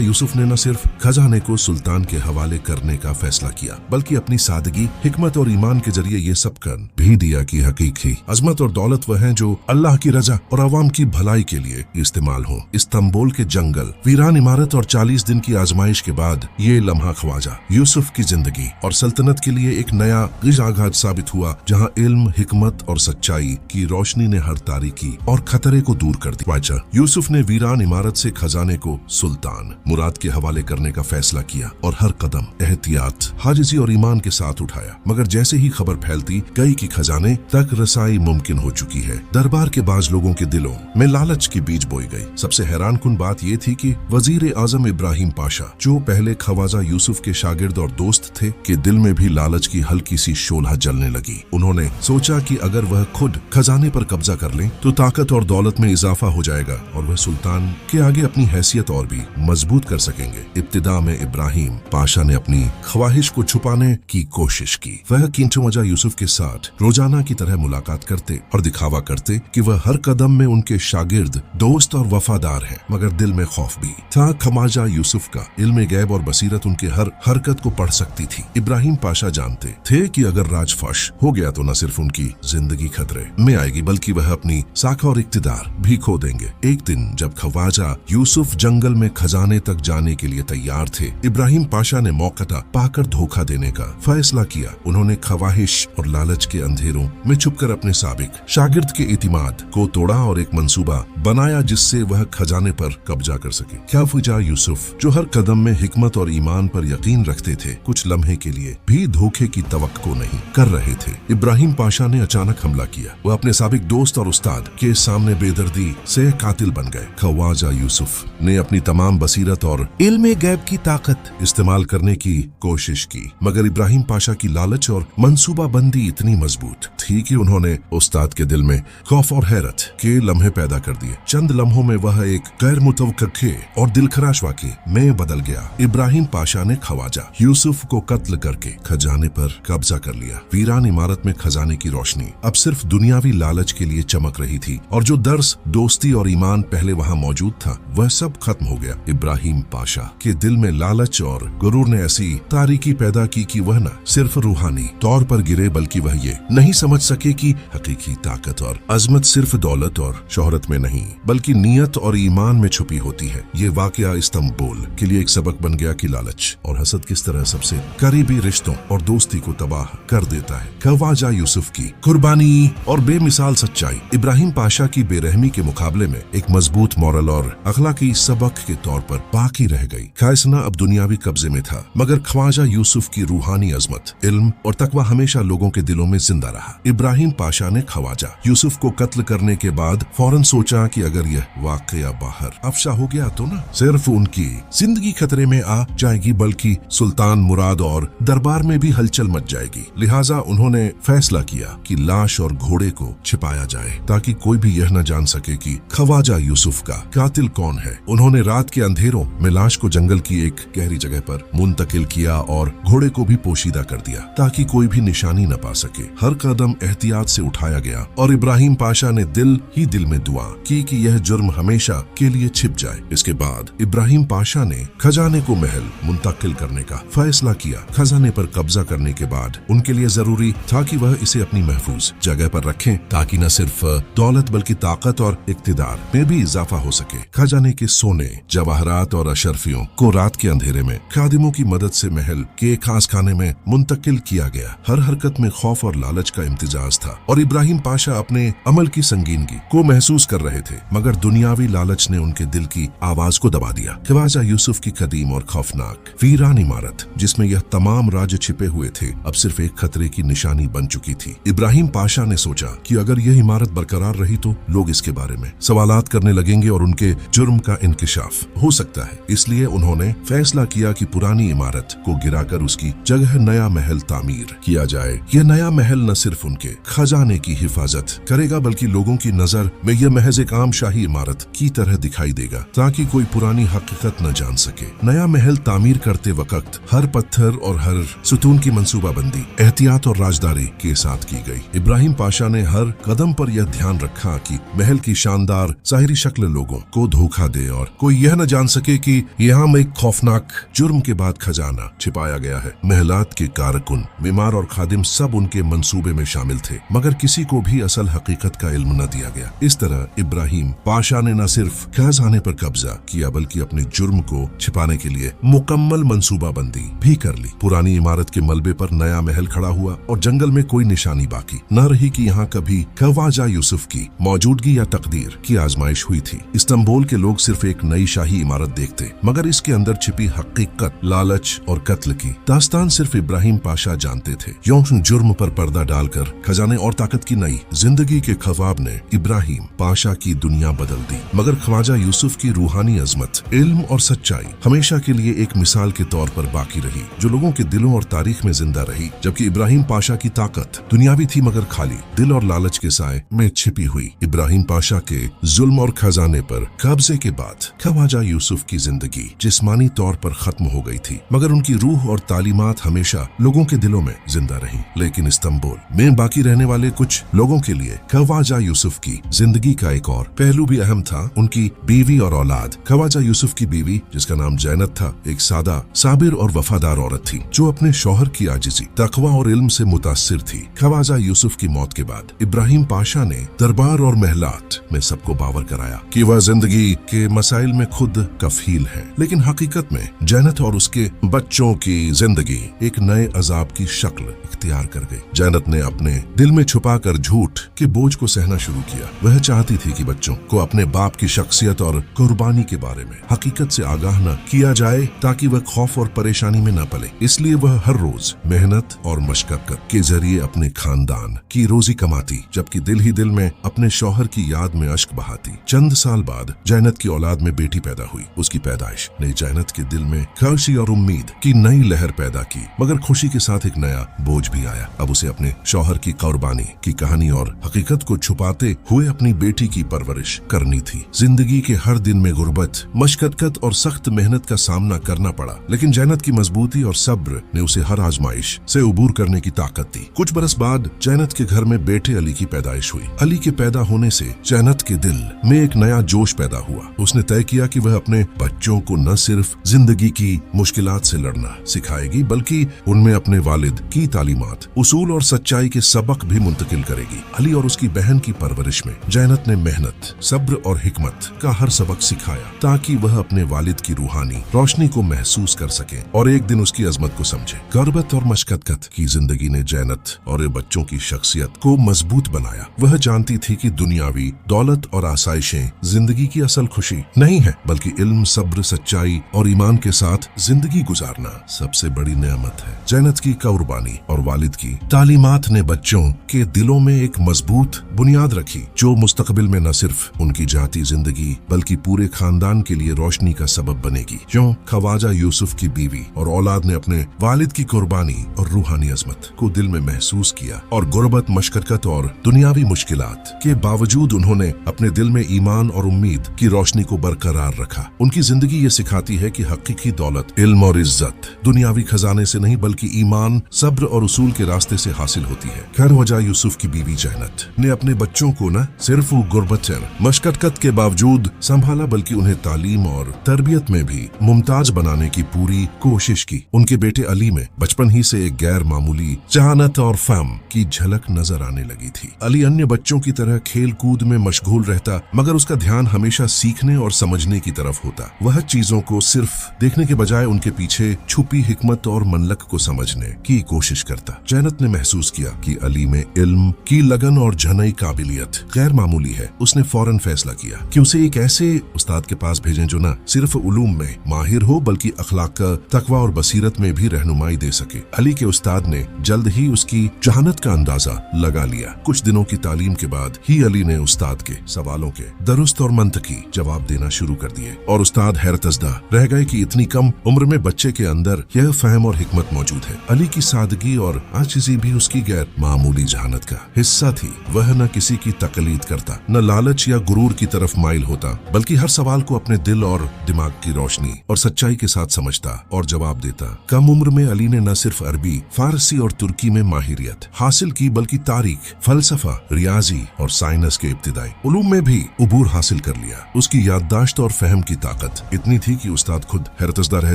[SPEAKER 1] यूसुफ ने न सिर्फ खजाने को सुल्तान के हवाले करने का फैसला किया, बल्कि अपनी सादगी, हिकमत और ईमान के जरिए ये सब कर भी दिया कि हकीकी अजमत और दौलत वह है जो अल्लाह की रजा और अवाम की भलाई के लिए इस्तेमाल हो। इस्तांबुल के जंगल, वीरान इमारत और 40 दिन की आजमाइश के बाद ये लम्हा ख्वाजा यूसुफ की जिंदगी और सल्तनत के लिए एक नया गिज़ाघात साबित हुआ, जहाँ इल्म, हिकमत और सच्चाई की रोशनी ने हर तारीकी और खतरे को दूर कर दिया। ख्वाजा यूसुफ ने वीरान इमारत से खजाने को सुल्तान मुराद के हवाले करने का फैसला किया और हर कदम एहतियात, हाजिजी और ईमान के साथ उठाया। मगर जैसे ही खबर फैलती गई कि खजाने तक रसाई मुमकिन हो चुकी है, दरबार के बाज लोगों के दिलों में लालच की बीज बोई गई। सबसे हैरान कुन बात यह थी कि वजीर आजम इब्राहिम पाशा, जो पहले ख्वाजा यूसुफ के शागिर्द और दोस्त थे, के दिल में भी लालच की हल्की सी शोला जलने लगी। उन्होंने सोचा कि अगर वह खुद खजाने पर कब्जा कर लें तो ताकत और दौलत में इजाफा इजाफा हो जाएगा और वह सुल्तान के आगे अपनी हैसियत और भी मजबूत कर सकेंगे। इब्तिदा में इब्राहिम पाशा ने अपनी ख्वाहिश को छुपाने की कोशिश की। वह किंटू मजा यूसुफ के साथ रोजाना की तरह मुलाकात करते और दिखावा करते कि वह हर कदम में उनके शागिर्द, दोस्त और वफादार हैं, मगर दिल में खौफ भी था। ख्वाजा यूसुफ का इल्म गैब और बसीरत उनके हर हरकत को पढ़ सकती थी। इब्राहिम पाशा जानते थे कि अगर राज फश हो गया तो न सिर्फ उनकी जिंदगी खतरे में आएगी बल्कि वह अपनी साखा और इक्तिदार भी खो देंगे। एक दिन जब ख्वाजा यूसुफ जंगल में खजाने तक जाने के लिए तैयार थे, इब्राहिम पाशा ने मौका पाकर धोखा देने का फैसला किया। उन्होंने ख्वाहिश और लालच के अंधेरों में छुपकर अपने साबिक शागिर्द के इतिमाद को तोड़ा और एक मंसूबा बनाया जिससे वह खजाने पर कब्जा कर सके। ख्वाजा यूसुफ जो हर कदम में हिकमत और ईमान पर यकीन रखते थे, कुछ लम्हे के लिए भी धोखे की तवक्को नहीं कर रहे थे। इब्राहिम पाशा ने अचानक हमला किया। वह अपने साबिक दोस्त और उस्ताद के सामने बेदर्दी से कातिल बन गए। ख्वाजा यूसुफ ने अपनी तमाम बसीरत और इल्म गैब की ताकत इस्तेमाल करने की कोशिश की, मगर इब्राहिम पाशा की लालच और मंसूबा बंदी इतनी मजबूत थी कि उन्होंने उस्ताद के दिल में खौफ और हैरत के लम्हे पैदा कर दिए। चंद लम्हों में वह एक गैर मुतवक्के और दिलखराश वाक़े में बदल गया। इब्राहिम पाशा ने ख्वाजा यूसुफ को कत्ल करके खजाने पर कब्जा कर लिया। वीरान इमारत में खजाने की रोशनी अब सिर्फ दुनियावी लालच के लिए चमक रही थी और जो दर्स, दोस्ती और ईमान पहले वहाँ मौजूद था वह सब खत्म हो गया। इब्राहिम पाशा के दिल में लालच और गुरूर ने ऐसी तारीकी पैदा की कि वह न सिर्फ रूहानी तौर पर गिरे बल्कि वह ये नहीं समझ सके कि हकीकी ताकत और अजमत सिर्फ दौलत और शोहरत में नहीं बल्कि नियत और ईमान में छुपी होती है। ये वाकया इस्तांबुल के लिए एक सबक बन गया कि लालच और हसद किस तरह सबसे करीबी रिश्तों और दोस्ती को तबाह कर देता है। ख्वाजा यूसुफ की कुर्बानी और बेमिसाल सच्चाई इब्राहिम पाशा की बेरहमी के मुकाबले में एक मजबूत मॉरल और अखलाकी सबक के तौर पर बाकी रह गई। खाइसना अब दुनियावी कब्जे में था, मगर ख्वाजा यूसुफ की रूहानी अजमत, इल्म और तकवा हमेशा लोगों के दिलों में जिंदा रहा। इब्राहिम पाशा ने ख्वाजा यूसुफ को कत्ल करने के बाद फौरन सोचा कि अगर यह वाकया बाहर अफशा हो गया तो न सिर्फ उनकी जिंदगी खतरे में आ जाएगी बल्कि सुल्तान मुराद और दरबार में भी हलचल मच जाएगी। लिहाजा उन्होंने फैसला किया कि लाश और घोड़े को छिपाया जाए ताकि कोई भी यह न जान सके कि ख्वाजा यूसुफ का कातिल कौन है। उन्होंने रात के अंधेरों में लाश को जंगल की एक गहरी जगह पर मुंतकिल किया और घोड़े को भी पोशीदा कर दिया ताकि कोई भी निशानी न पा सके। हर कदम एहतियात से उठाया गया और इब्राहिम पाशा ने दिल ही दिल में दुआ की कि यह जुर्म हमेशा के लिए छिप जाए। इसके बाद इब्राहिम पाशा ने खजाने को महल मुंतकिल करने का फैसला किया। खजाने पर कब्जा करने के बाद उनके लिए जरूरी था कि वह इसे अपनी महफूज जगह पर रखें ताकि न सिर्फ दौलत बल्कि ताकत और इक्तिदार में भी इजाफा हो सके। खजाने के सोने, जवाहरात और अशरफियों को रात के अंधेरे में खादिमों की मदद से महल के खास खाने में मुंतकिल किया गया। हर हरकत में खौफ और लालच का इम्तिजाज था और इब्राहिम पाशा अपने अमल की संगीनगी को महसूस कर रहे थे, मगर दुनियावी लालच ने उनके दिल की आवाज को दबा दिया। ख्वाजा यूसुफ की कदीम और खौफनाक वीरान इमारत जिसमें यह तमाम राज छिपे हुए थे अब सिर्फ एक खतरे की निशानी बन चुकी थी। इब्राहिम पाशा ने सोचा कि अगर यह इमारत बरकरार रही तो लोग इसके बारे में सवालात करने लगेंगे और उनके जुर्म का इंकिशाफ हो सकता है। इसलिए उन्होंने फैसला किया कि पुरानी इमारत को गिराकर उसकी जगह नया महल तामीर किया जाए। यह नया महल न सिर्फ उनके खजाने की हिफाजत करेगा बल्कि लोगों की नजर में यह महज एक आम शाही इमारत की तरह दिखाई देगा ताकि कोई पुरानी हकीकत न जान सके। नया महल तामीर करते वक्त हर पत्थर और हर सुतून की मंसूबाबंदी एहतियात और राजदारी के साथ की गई। इब्राहिम पाशा ने हर कदम पर यह ध्यान रखा कि महल की शानदार जाहिरी शक्ल लोगों को धोखा दे और कोई यह न जान सके कि यहाँ एक खौफनाक जुर्म के बाद खजाना छिपाया गया है। महलात के कारकुन, बीमार और खादिम सब उनके मंसूबे में शामिल थे, मगर किसी को भी असल हकीकत का इल्म न दिया गया। इस तरह इब्राहिम पाशा ने न सिर्फ खजाने पर कब्जा किया बल्कि अपने जुर्म को छिपाने के लिए मुकम्मल मंसूबाबंदी भी कर ली। पुरानी इमारत के मलबे पर नया महल खड़ा हुआ और जंगल में कोई निशानी बाकी न रही कि यहाँ कभी ख्वाजा यूसुफ की मौजूदगी या तकदीर की आजमाइश हुई थी। इस्तांबुल के लोग सिर्फ एक नई शाही इमारत देखते, मगर इसके अंदर छिपी हकीकत, लालच और कत्ल की दास्तान सिर्फ इब्राहिम पाशा जानते थे। यूं जुर्म पर पर्दा डालकर खजाने और ताकत की नई जिंदगी के ख्वाब ने इब्राहिम पाशा की दुनिया बदल दी, मगर ख्वाजा यूसुफ की रूहानी अजमत, इल्म और सच्चाई हमेशा के लिए एक मिसाल के तौर पर बाकी रही जो लोगों के दिलों और तारीख में जिंदा रही। जबकि इब्राहिम पाशा की ताकत दुनियावी थी मगर खाली, दिल और लालच के साए में छिपी हुई। इब्राहिम पाशा बादशाह के जुल्म और खजाने पर कब्जे के बाद ख्वाजा यूसुफ की जिंदगी जिस्मानी तौर पर खत्म हो गई थी, मगर उनकी रूह और तालीमात हमेशा लोगों के दिलों में जिंदा रही। लेकिन इस्तांबुल में बाकी रहने वाले कुछ लोगों के लिए ख्वाजा यूसुफ की जिंदगी का एक और पहलू भी अहम था, उनकी बीवी और औलाद। ख्वाजा यूसुफ की बीवी, जिसका नाम जैनत था, एक सादा, साबिर और वफादार औरत थी जो अपने शौहर की आजिज़ी, तकवा और इल्म से मुतासिर थी। ख्वाजा यूसुफ की मौत के बाद इब्राहिम पाशा ने दरबार और महलात में सबको बावर कराया कि वह जिंदगी के मसाइल में खुद कफील है। लेकिन हकीकत में जैनत और उसके बच्चों की जिंदगी एक नए अजाब की शक्ल इख्तियार कर गई। जैनत ने अपने दिल में छुपाकर झूठ के बोझ को सहना शुरू किया। वह चाहती थी कि बच्चों को अपने बाप की शख्सियत और कुर्बानी के बारे में हकीकत से आगाह न किया जाए, ताकि वह खौफ और परेशानी में न पले। इसलिए वह हर रोज मेहनत और मशक्कत के जरिए अपने खानदान की रोजी कमाती, जबकि दिल ही दिल में अपने शौहर की याद में अश्क बहाती। चंद साल बाद जैनत की औलाद में बेटी पैदा हुई। उसकी पैदाइश ने जैनत के दिल में खुशी और उम्मीद की नई लहर पैदा की, मगर खुशी के साथ एक नया बोझ भी आया। अब उसे अपने शौहर की कुर्बानी की कहानी और हकीकत को छुपाते हुए अपनी बेटी की परवरिश करनी थी। जिंदगी के हर दिन में गुर्बत, मशक्कत और सख्त मेहनत का सामना करना पड़ा, लेकिन जैनत की मजबूती और सब्र ने उसे हर आजमाइश से उबूर करने की ताकत दी। कुछ बरस बाद जैनत के घर में बेटे अली की पैदाइश हुई। अली के पैदा होने से जैनत के दिल में एक नया जोश पैदा हुआ। उसने तय किया कि वह अपने बच्चों को न सिर्फ जिंदगी की मुश्किलात से लड़ना सिखाएगी, बल्कि उनमें अपने वालिद की तालीमात, उसूल और सच्चाई के सबक भी मुंतकिल करेगी। अली और उसकी बहन की परवरिश में जैनत ने मेहनत, सब्र और हिकमत का हर सबक सिखाया, ताकि वह अपने वालिद की रूहानी रोशनी को महसूस कर सके और एक दिन उसकी अजमत को समझे। गुर्बत और मशक्कत की जिंदगी ने जैनत और बच्चों की शख्सियत को मजबूत बनाया। वह जानती थी कि दुनियावी दौलत और आसाइशें जिंदगी की असल खुशी नहीं है, बल्कि इल्म, सब्र, सच्चाई और ईमान के साथ जिंदगी गुजारना सबसे बड़ी नेमत है। जैनत की कुर्बानी और वालिद की तालीमात ने बच्चों के दिलों में एक मजबूत बुनियाद रखी, जो मुस्तकबिल में न सिर्फ उनकी जाती जिंदगी बल्कि पूरे खानदान के लिए रोशनी का सबब बनेगी। क्यों ख्वाजा यूसुफ की बीवी और औलाद ने अपने वालिद की कुर्बानी और रूहानी अजमत को दिल में महसूस किया, और गुर्बत, मशक्कत और दुनियावी मुश्किलात के बावजूद उन्होंने अपने दिल में ईमान और उम्मीद की रोशनी को बरकरार रखा। उनकी जिंदगी ये सिखाती है कि हकीकी दौलत, इल्म और इज्जत दुनियावी खजाने से नहीं, बल्कि ईमान, सब्र और उसूल के रास्ते से हासिल होती है। ख्वाजा यूसुफ की बीवी जैनत ने अपने बच्चों को न सिर्फ गुर्बत, मशक्कत के बावजूद संभाला, बल्कि उन्हें तालीम और तरबियत में भी मुमताज बनाने की पूरी कोशिश की। उनके बेटे अली में बचपन ही से एक गैर मामूली जहानत और फहम की झलक नजर आने लगी थी। अली अन्य बच्चों की तरह खेल कूद में मशगूल रहता, मगर उसका ध्यान हमेशा सीखने और समझने की तरफ होता। वह चीजों को सिर्फ देखने के बजाय उनके पीछे छुपी हिकमत और मनलक को समझने की कोशिश करता। जैनत ने महसूस किया कि अली में इल्म की लगन और जनई काबिलियत गैर मामूली है। उसने फौरन फैसला किया कि उसे एक ऐसे उस्ताद के पास भेजें जो न सिर्फ उलूम में माहिर हो, बल्कि अखलाक, तकवा और बसीरत में भी रहनुमाई दे सके। अली के उस्ताद ने जल्द ही उसकी जहानत का अंदाजा लगा लिया। कुछ दिनों की तालीम के बाद ही अली ने उस्ताद के सवालों के दुरुस्त और मंतकी जवाब देना शुरू कर दिए, और उस्ताद हैरतज़दा रह गए कि इतनी कम उम्र में बच्चे के अंदर यह फहम और हिकमत मौजूद है। अली की सादगी और आजिज़ी भी उसकी गैर मामूली जहानत का हिस्सा थी। वह न किसी की तकलीद करता, न लालच या गुरूर की तरफ माइल होता, बल्कि हर सवाल को अपने दिल और दिमाग की रोशनी और सच्चाई के साथ समझता और जवाब देता। कम उम्र में अली ने न सिर्फ अरबी, फारसी और तुर्की में माहिरियत हासिल की, बल्कि तारीख, फलसफा, रियाजी और साइंस के इब्तिदाई उलूम में भी उबूर हासिल कर लिया। उसकी याददाश्त और फहम की ताकत इतनी थी कि उस्ताद खुद हैरतज़दा रह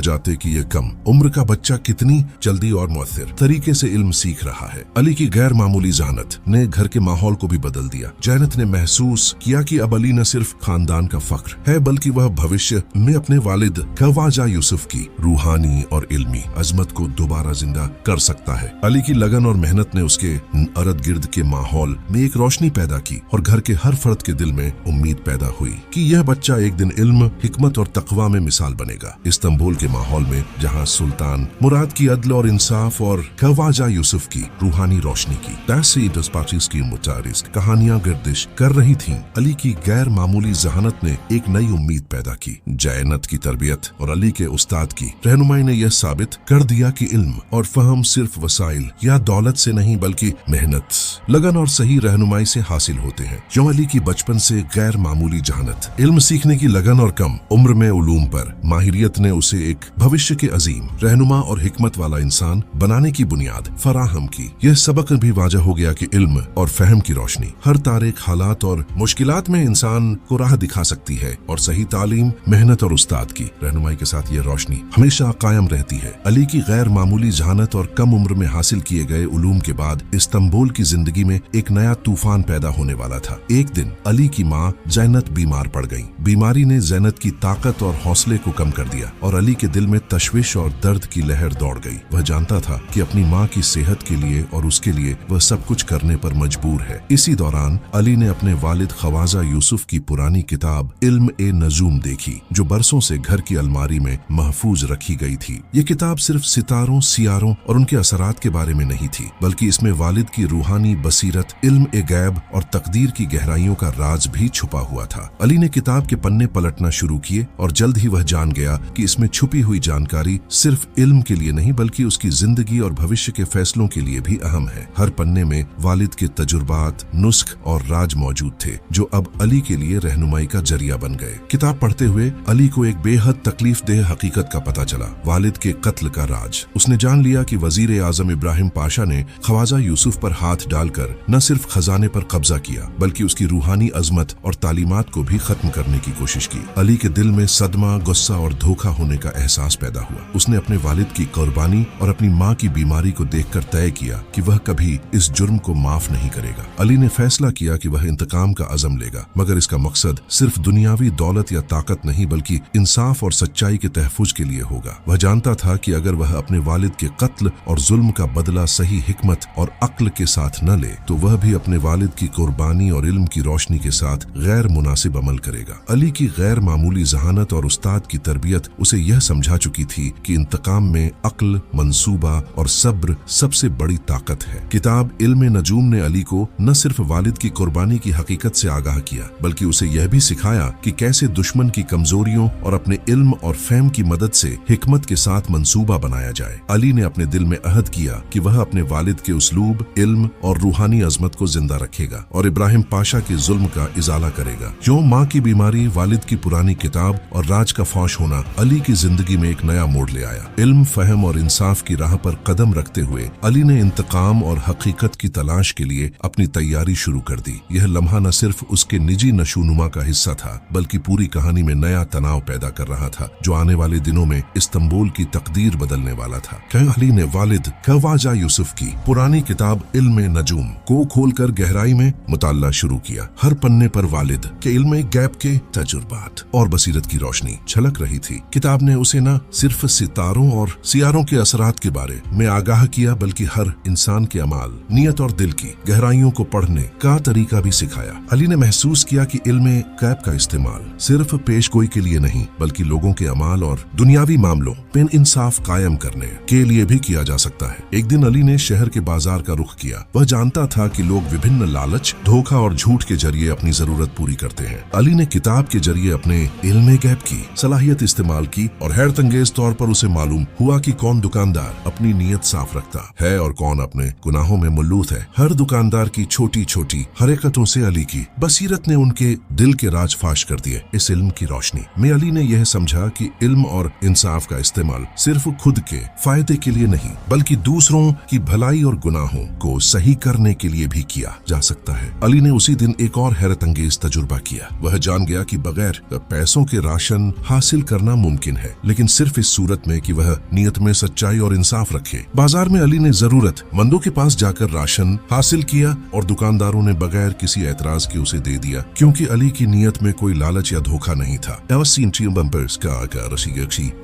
[SPEAKER 1] जाते कि यह कम उम्र का बच्चा कितनी जल्दी और मुअत्थिर तरीके से इल्म सीख रहा है। अली की गैर मामूली जहानत ने घर के माहौल को भी बदल दिया। जैनत ने महसूस किया कि अब अली न सिर्फ खानदान का फख्र है, बल्कि वह भविष्य में अपने वालिद ख्वाजा यूसुफ की रूहानी और इल्मी अजमत को दोबारा जिंदा कर सकता है। अली की लगन और मेहनत ने उसके इर्द गिर्द के माहौल में एक रोशनी पैदा की, और घर के हर फर्द के दिल में उम्मीद पैदा हुई कि यह बच्चा एक दिन इल्म, हिकमत और तकवा में मिसाल बनेगा। इस्तांबुल के माहौल में जहाँ सुल्तान मुराद की अदल और इंसाफ और ख्वाजा यूसुफ की रूहानी रोशनी की की मुतारिस कहानियां गर्दिश कर रही थीं, अली की गैर मामूली जहानत ने एक नई उम्मीद पैदा की। जैनत की तरबियत और अली के उस्ताद की रहनुमाई ने यह साबित कर दिया कि इल्म और फहम सिर्फ वसाइल या दौलत से नहीं, बल्कि मेहनत, लगन और सही रहनुमाई से हासिल होते हैं। जो अली की बचपन से गैर मामूली जहानत, इल्म सीखने की लगन और कम उम्र में उलूम पर माहिरियत ने उसे एक भविष्य के अजीम रहनुमा और हिकमत वाला इंसान बनाने की बुनियाद फराहम की। यह सबक भी वाजह हो गया कि इल्म और फहम की रोशनी हर तारीख हालात और मुश्किलात में इंसान को राह दिखा सकती है, और सही तालीम, मेहनत और उस्ताद की रहनुमाई के साथ यह रोशनी हमेशा कायम रहती है। अली की गैर मामूली जहानत और कम उम्र में हासिल किए गए उलूम के बाद इस्तांबुल की जिंदगी में एक नया तूफान पैदा होने वाला था। एक दिन अली की माँ जैनत बीमार पड़ गईं। बीमारी ने जैनत की ताकत और हौसले को कम कर दिया और अली के दिल में तशविश और दर्द की लहर दौड़ गई। वह जानता था कि अपनी माँ की सेहत के लिए और उसके लिए वह सब कुछ करने पर मजबूर है। इसी दौरान अली ने अपने वालिद ख्वाजा यूसुफ की पुरानी किताब इल्म ए नजूम देखी, जो बरसों से घर की अलमारी में महफूज रखी गई थी। ये किताब सिर्फ सितारों, सियारों और उनके असरात के बारे में नहीं थी, बल्कि इसमें वालिद की रूहानी बसीरत, इल्म ए गैब और तकदीर की गहराइयों का राज भी छुपा हुआ था। अली ने किताब के पन्ने पलटना शुरू किए और जल्द ही वह जान गया कि इसमें छुपी हुई जानकारी सिर्फ इल्म के लिए नहीं, बल्कि उसकी जिंदगी और भविष्य के फैसलों के लिए भी अहम है। हर पन्ने में वालिद के तजुर्बात, नुस्ख और राज मौजूद थे, जो अब अली के लिए रहनुमाई का जरिया बन गए। किताब पढ़ते हुए अली को एक बेहद तकलीफ देह हकीकत का पता चला, वालिद के कत्ल का राज। उसने जान लिया कि वजीर आजम इब्राहिम पाशा ने ख्वाजा यूसुफ पर हाथ डालकर न सिर्फ खजाने पर कब्जा किया, बल्कि उसकी रूहानी अजमत और तालीमात को भी खत्म करने की कोशिश की। अली के दिल में सदमा, गुस्सा और धोखा होने का एहसास पैदा हुआ। उसने अपने वालिद की कुर्बानी और अपनी माँ की बीमारी को देखकर तय किया कि वह कभी इस जुर्म को माफ नहीं करेगा। अली ने फैसला किया कि वह इंतकाम का अज़म लेगा, मगर इसका मकसद सिर्फ दुनियावी दौलत या ताकत नहीं, बल्कि इंसाफ और सच्चाई के तहफ़्फ़ुज़ के लिए होगा। वह जानता था कि अगर वह अपने वालिद के कत्ल और जुल्म का बदला सही हिकमत और अक्ल के साथ न ले, तो वह भी अपने वालिद की कुर्बानी और इल्म की रोशनी के साथ गैर मुनासिब अमल करेगा। अली की गैर मामूली जहानत और उस्ताद की तरबियत उसे यह समझा चुकी थी कि इंतकाम में अक्ल, मंसूबा और सब्र सबसे बड़ी ताकत है। किताब इल्म नजूम ने अली को न सिर्फ वालिद की कुर्बानी की हकीकत से आगाह किया, बल्कि उसे यह भी सिखाया कि कैसे दुश्मन की कमजोरियों और अपने इल्म और फहम की मदद से हिकमत के साथ मंसूबा बनाया जाए। अली ने अपने दिल में अहद किया कि वह अपने वालिद के उसलूब, इल्म और रूहानी अजमत को जिंदा रखेगा और इब्राहिम पाशा के जुल्म का इजाला करेगा। जो माँ की बीमारी, वालिद की पुरानी किताब और राज का फौश होना अली की जिंदगी में एक नया मोड़ ले आया। इल्म, फहम और इंसाफ की राह पर कदम रखते हुए अली ने इंतकाम और हकीकत की तलाश के लिए अपनी तैयारी शुरू कर दी। यह लम्हा न सिर्फ उसके निजी नशोनुमा का हिस्सा था, बल्कि पूरी कहानी में नया तनाव पैदा कर रहा था, जो आने वाले दिनों में इस्तांबुल की तकदीर बदलने वाला था। अली ने वालिद ख्वाजा यूसुफ की पुरानी किताब इल्म नजूम को खोलकर गहराई में मुताला शुरू किया। हर पन्ने पर वालिद के इल्म गैब के तजुर्बात और बसीरत की रोशनी छलक रही थी। किताब ने उसे न सिर्फ सितारों और सियारों के असरात के बारे में आगाह किया, बल्कि हर इंसान के अमाल, नियत और दिल की गहराइयों को पढ़ने का तरीका भी सिखाया। अली ने महसूस किया कि इल्म गैब का इस्तेमाल सिर्फ पेशगोई के लिए नहीं, बल्कि लोगों के अमाल और दुनियावी मामलों में इंसाफ कायम करने के लिए भी किया जा सकता है। एक दिन अली ने शहर के बाजार का रुख किया। वह जानता था कि लोग विभिन्न लालच, धोखा और झूठ के जरिए अपनी जरूरत पूरी करते हैं। अली ने किताब के जरिए अपने इल्म गैब की सलाहियत इस्तेमाल की और हैरत अंगेज तौर पर उसे मालूम हुआ कि कौन दुकानदार अपनी नीयत साफ रखता है और कौन अपने गुनाहों में मुल्लूथ है। हर दुकानदार की छोटी छोटी हरकतों से अली की बसीरत ने उनके दिल के राज फाश कर दिए। इस इल्म की रोशनी में अली ने यह समझा कि इल्म और इंसाफ का इस्तेमाल सिर्फ खुद के फायदे के लिए नहीं, बल्कि दूसरों की भलाई और गुनाहों को सही करने के लिए भी किया जा सकता है। अली ने उसी दिन एक और हैरत अंगेज तजुर्बा किया। वह जान गया कि बगैर पैसों के राशन हासिल करना मुमकिन है, लेकिन सिर्फ इस सूरत में कि वह नियत में सच्चाई और इंसाफ रखे। बाजार में अली ने जरूरतमंदों के पास जाकर राशन हासिल किया और दुकानदारों ने बगैर किसी एतराज के उसे दे दिया, क्योंकि अली की नियत में कोई लालच या धोखा नहीं था।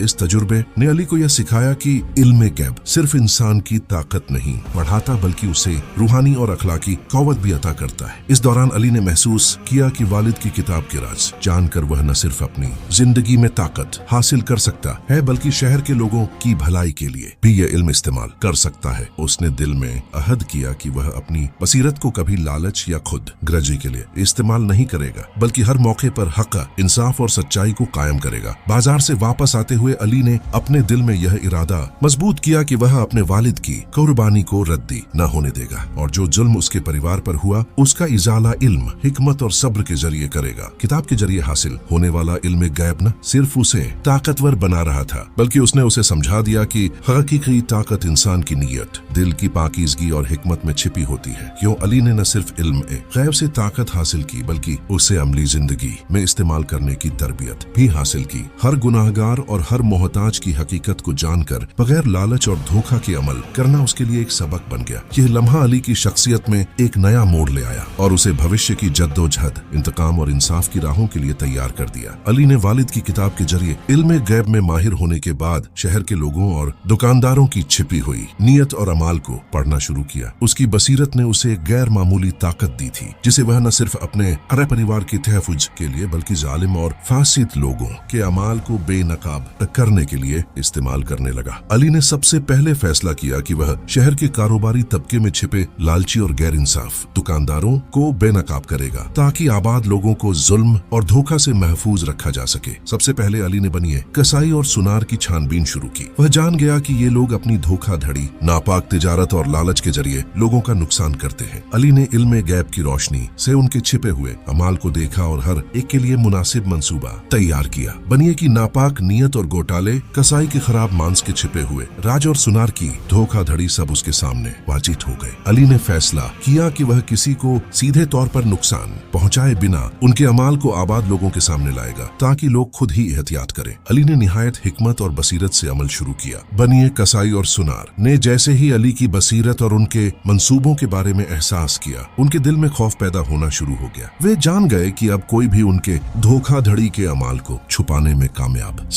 [SPEAKER 1] इस तजुर्बे ने अली को यह सिखाया कि इल्म गैब सिर्फ इंसान की ताकत नहीं बढ़ाता, बल्कि उसे रूहानी और अखलाकी क़ुव्वत भी अता करता है। इस दौरान अली ने महसूस किया कि वालिद की किताब के राज जानकर वह न सिर्फ अपनी जिंदगी में ताकत हासिल कर सकता है, बल्कि शहर के लोगों की भलाई के लिए भी यह इल्म इस्तेमाल कर सकता है। उसने दिल में अहद किया कि वह अपनी बसीरत को कभी लालच या खुद गर्जी के लिए इस्तेमाल नहीं करेगा, बल्कि हर मौके पर हक, इंसाफ और सच्चाई को कायम करेगा। बाजार से वापस आते हुए अली ने अपने दिल में यह इरादा मजबूत किया कि वह अपने वालिद की कुर्बानी को रद्दी न होने देगा और जो जुल्म उसके परिवार पर हुआ उसका इजाला इल्म इल्म, हिकमत और सब्र के जरिए करेगा। किताब के जरिए हासिल होने वाला इल्म गैब न सिर्फ उसे ताकतवर बना रहा था, बल्कि उसने उसे समझा दिया कि हकीकी ताकत इंसान की नीयत, दिल की पाकीज़गी और हिकमत में छिपी होती है। क्यों अली ने न सिर्फ इल्म गैब से ताकत हासिल की, बल्कि उसे अमली जिंदगी में इस्तेमाल करने की तरबियत भी हासिल की। हर गुनाहगार और हर मोहताज की हकीकत को जानकर बगैर लालच और धोखा के अमल करना उसके लिए एक सबक बन गया। यह लम्हा अली की शख्सियत में एक नया मोड़ ले आया और उसे भविष्य की जद्दोजहद, इंतकाम और इंसाफ की राहों के लिए तैयार कर दिया। अली ने वालिद की किताब के जरिए इल्म गैब में माहिर होने के बाद शहर के लोगों और दुकानदारों की छिपी हुई नीयत और अमाल को पढ़ना शुरू किया। उसकी बसीरत ने उसे गैर मामूली ताकत दी थी, जिसे वह न सिर्फ अपने अरे परिवार के तहफ़्फ़ुज़ के लिए बल्कि जालिम और फासिद लोगों के अमाल को बेनकाब करने के लिए इस्तेमाल करने लगा। अली ने सबसे पहले फैसला किया कि वह शहर के कारोबारी तबके में छिपे लालची और गैर इंसाफ दुकानदारों को बेनकाब करेगा, ताकि आबाद लोगों को जुल्म और धोखा से महफूज रखा जा सके। सबसे पहले अली ने बनिए कसाई और सुनार की छानबीन शुरू की। वह जान गया कि ये लोग अपनी धोखाधड़ी, नापाक तिजारत और लालच के जरिए लोगों का नुकसान करते हैं। अली ने इल्म गैब की रोशनी से उनके छिपे हुए अमाल को देखा और हर एक के लिए मुनासिब मंसूबा तैयार किया। बनिए की नापाक नीयत और घोटाले, कसाई के खराब मांस के छिपे हुए राज और सुनार की धोखाधड़ी सब उसके सामने वाजिब हो गए। अली ने फैसला किया कि वह किसी को सीधे तौर पर नुकसान पहुंचाए बिना उनके अमाल को आबाद लोगों के सामने लाएगा, ताकि लोग खुद ही एहतियात करें। अली ने निहायत हिकमत और बसीरत से अमल शुरू किया। बनिए कसाई और सुनार ने जैसे ही अली की बसीरत और उनके मंसूबों के बारे में एहसास किया, उनके दिल में खौफ पैदा होना शुरू हो गया। वे जान गए कि अब कोई भी उनके धोखाधड़ी के अमाल को छुपाने में कामयाब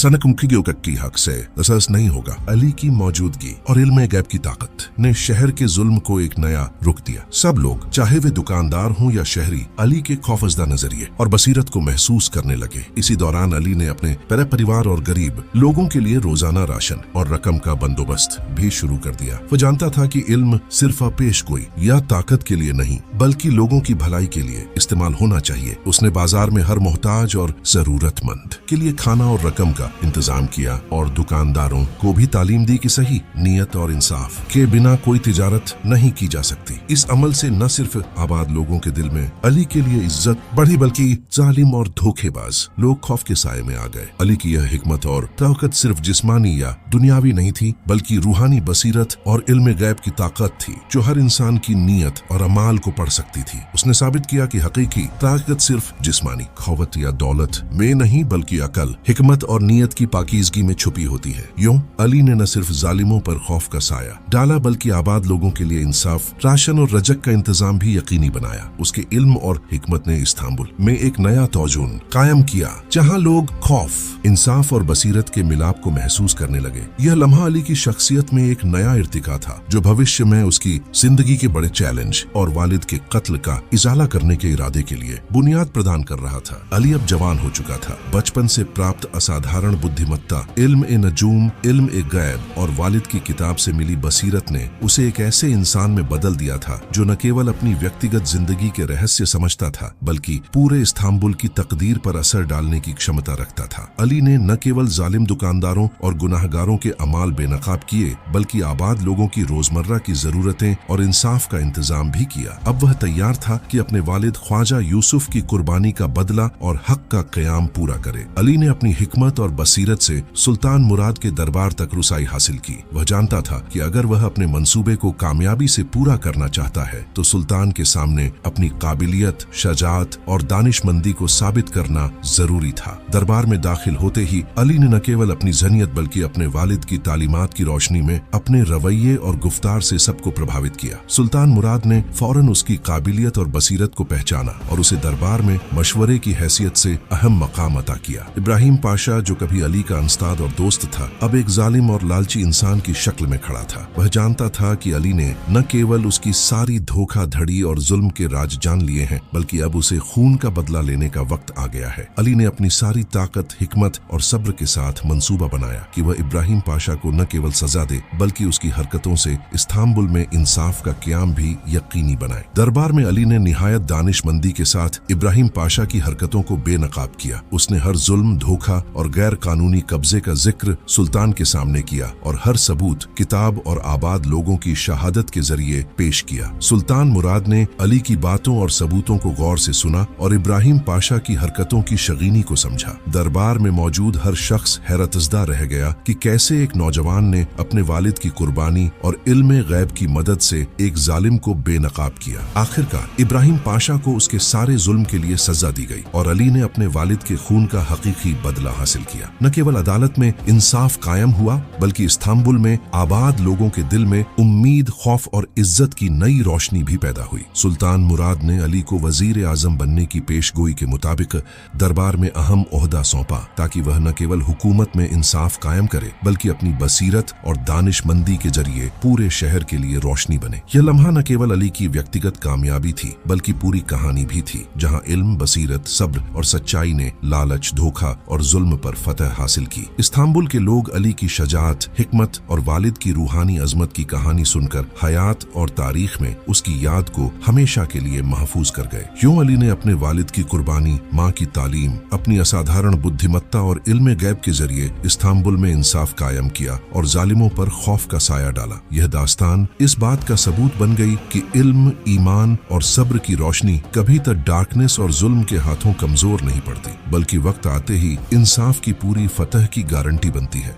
[SPEAKER 1] की हक से दसस नहीं होगा। अली की मौजूदगी और इल्म गैब की ताकत ने शहर के जुल्म को एक नया रुख दिया। सब लोग, चाहे वे दुकानदार हों या शहरी, अली के खौफजदा नजरिए और बसीरत को महसूस करने लगे। इसी दौरान अली ने अपने परिवार और गरीब लोगों के लिए रोजाना राशन और रकम का बंदोबस्त भी शुरू कर दिया। वो जानता था कि इल्म सिर्फ पेशगोई या ताकत के लिए नहीं, बल्कि लोगों की भलाई के लिए इस्तेमाल होना चाहिए। उसने बाजार में हर मोहताज और जरूरतमंद के लिए खाना और रकम का इंतजाम किया और दुकानदारों को भी तालीम दी कि सही नीयत और इंसाफ के बिना कोई तिजारत नहीं की जा सकती। इस अमल से न सिर्फ आबाद लोगों के दिल में अली के लिए इज्जत बढ़ी, बल्कि जालिम और धोखेबाज लोग खौफ के साये में आ गए। अली की यह हिकमत और ताकत सिर्फ जिस्मानी या दुनियावी नहीं थी, बल्कि रूहानी बसीरत और इल्म गैब की ताकत थी, जो हर इंसान की नीयत और अमाल को पढ़ सकती थी। उसने साबित किया कि हकीकी ताकत सिर्फ जिस्मानी खौवत या दौलत में नहीं, बल्कि अकल, हिकमत और नीयत की पाकीज़गी में छुपी होती है। यूं अली ने न सिर्फ जालिमों पर खौफ का साया डाला, बल्कि आबाद लोगों के लिए इंसाफ, राशन और रजक का इंतजाम भी यकीनी बनाया। उसके इल्म और हिकमत ने इस्तांबुल में एक नया तौजून कायम किया, जहां लोग खौफ, इंसाफ और बसीरत के मिलाप को महसूस करने लगे। यह लम्हा अली की शख्सियत में एक नया इर्तिका था, जो भविष्य में उसकी जिंदगी के बड़े चैलेंज और वालिद के कत्ल का इजाला करने के इरादे के लिए बुनियाद प्रदान कर रहा था। अली अब जवान हो चुका था। बचपन से प्राप्त असाधारण बुद्धिमत्ता, इल्म ए नजूम, इल्म ए गैब और वालिद की किताब से मिली बसीरत ने उसे एक ऐसे इंसान में बदल दिया था, जो न केवल अपनी व्यक्तिगत जिंदगी के रहस्य समझता था, बल्कि पूरे इस्तांबुल की तकदीर पर असर डालने की क्षमता रखता था। अली ने न केवल जालिम दुकानदारों और गुनाहगारों के अमाल बेनकाब किए, बल्कि आबाद लोगों की रोजमर्रा की जरूरतें और इंसाफ का इंतजाम भी किया। अब वह तैयार था कि अपने वालिद ख्वाजा यूसुफ की कुर्बानी का बदला और हक का क़याम पूरा करे। अली ने अपनी हिकमत और बसीरत से सुल्तान मुराद के दरबार तक रुसाई हासिल की। वह जानता था कि अगर वह अपने मंसूबे को कामयाबी से पूरा करना चाहता है, तो सुल्तान के सामने अपनी काबिलियत, शजाअत और दानिशमंदी को साबित करना जरूरी था। दरबार में दाखिल होते ही अली ने न केवल अपनी जनियत, बल्कि अपने वालिद की तालीमात की रोशनी में अपने रवैये और गुफ्तार से सबको प्रभावित किया। सुल्तान मुराद ने फौरन उसकी काबिलियत और बसीरत को पहचाना और उसे दरबार में मशवरे की हैसियत से अहम मकाम अता किया। इब्राहिम पाशा, जो कभी अली का अंस्ताद और दोस्त था, अब एक जालिम और लालची इंसान की शक्ल में खड़ा था। वह जानता था कि अली ने न केवल उसकी सारी धोखाधड़ी और जुल्म के राज जान लिए हैं, बल्कि अब उसे खून का बदला लेने का वक्त आ गया है। अली ने अपनी सारी ताकत, हिकमत और सब्र के साथ मंसूबा बनाया कि वह इब्राहिम पाशा को न केवल सजा दे, बल्कि उसकी हरकतों से इस्तांबुल में इंसाफ का क़याम भी यकीनी बनाए। दरबार में अली ने निहायत दानिशमंदी के साथ इब्राहिम पाशा की हरकतों को बेनकाब किया। उसने हर जुल्म, धोखा और गैर कानूनी कब्जे का जिक्र सुल्तान के सामने किया और हर सबूत किताब और आबाद लोगों की शहादत के जरिए पेश किया। सुल्तान मुराद ने अली की बातों और सबूतों को गौर से सुना और इब्राहिम पाशा की हरकतों की शगीनी को समझा। दरबार में मौजूद हर शख्स हैरतज़दा रह गया कि कैसे एक नौजवान ने अपने वालिद की कुर्बानी और इल्म गैब की मदद से एक जालिम को बेनकाब किया। आखिरकार इब्राहिम पाशा को उसके सारे जुल्म के लिए सजा दी गई और अली ने अपने वालिद के खून का हकीकी बदला हासिल किया। न केवल अदालत में इंसाफ कायम हुआ बल्कि इस्तांबुल में आबाद लोगों के दिल में उम्मीद, खौफ और इज्जत की नई रोशनी भी पैदा हुई। सुल्तान मुराद ने अली को वजीर आजम बनने की पेशगोई के मुताबिक दरबार में अहम ओहदा सौंपा ताकि वह न केवल हुकूमत में इंसाफ कायम करे बल्कि अपनी बसीरत और दानिशमंदी के जरिए पूरे शहर के लिए रोशनी बने। यह लम्हा न केवल अली की व्यक्तिगत कामयाबी थी बल्कि पूरी कहानी भी थी, जहां इल्म, बसीरत, सब्र और सच्चाई ने लालच, धोखा और जुल्म पर फतह हासिल की। इस्तांबुल के लोग अली की शजाअत, हिकमत और वालिद की रूहानी अजमत की कहानी सुनकर हयात और तारीख में उसकी याद को हमेशा के लिए महफूज कर गए। यूं अली ने अपने वालिद की कुर्बानी, माँ की तालीम, अपनी असाधारण बुद्धिमत्ता और इल्म गैब के जरिए इस्तांबुल में इंसाफ कायम किया और जालिमों पर खौफ का साया डाला। यह दास्तान इस बात का सबूत बन गई कि इल्म, ईमान और सब्र की रोशनी कभी तक डार्कनेस और जुल्म के हाथों कमजोर नहीं पड़ती बल्कि वक्त आते ही इंसाफ की पूरी फतह की गारंटी बनती है।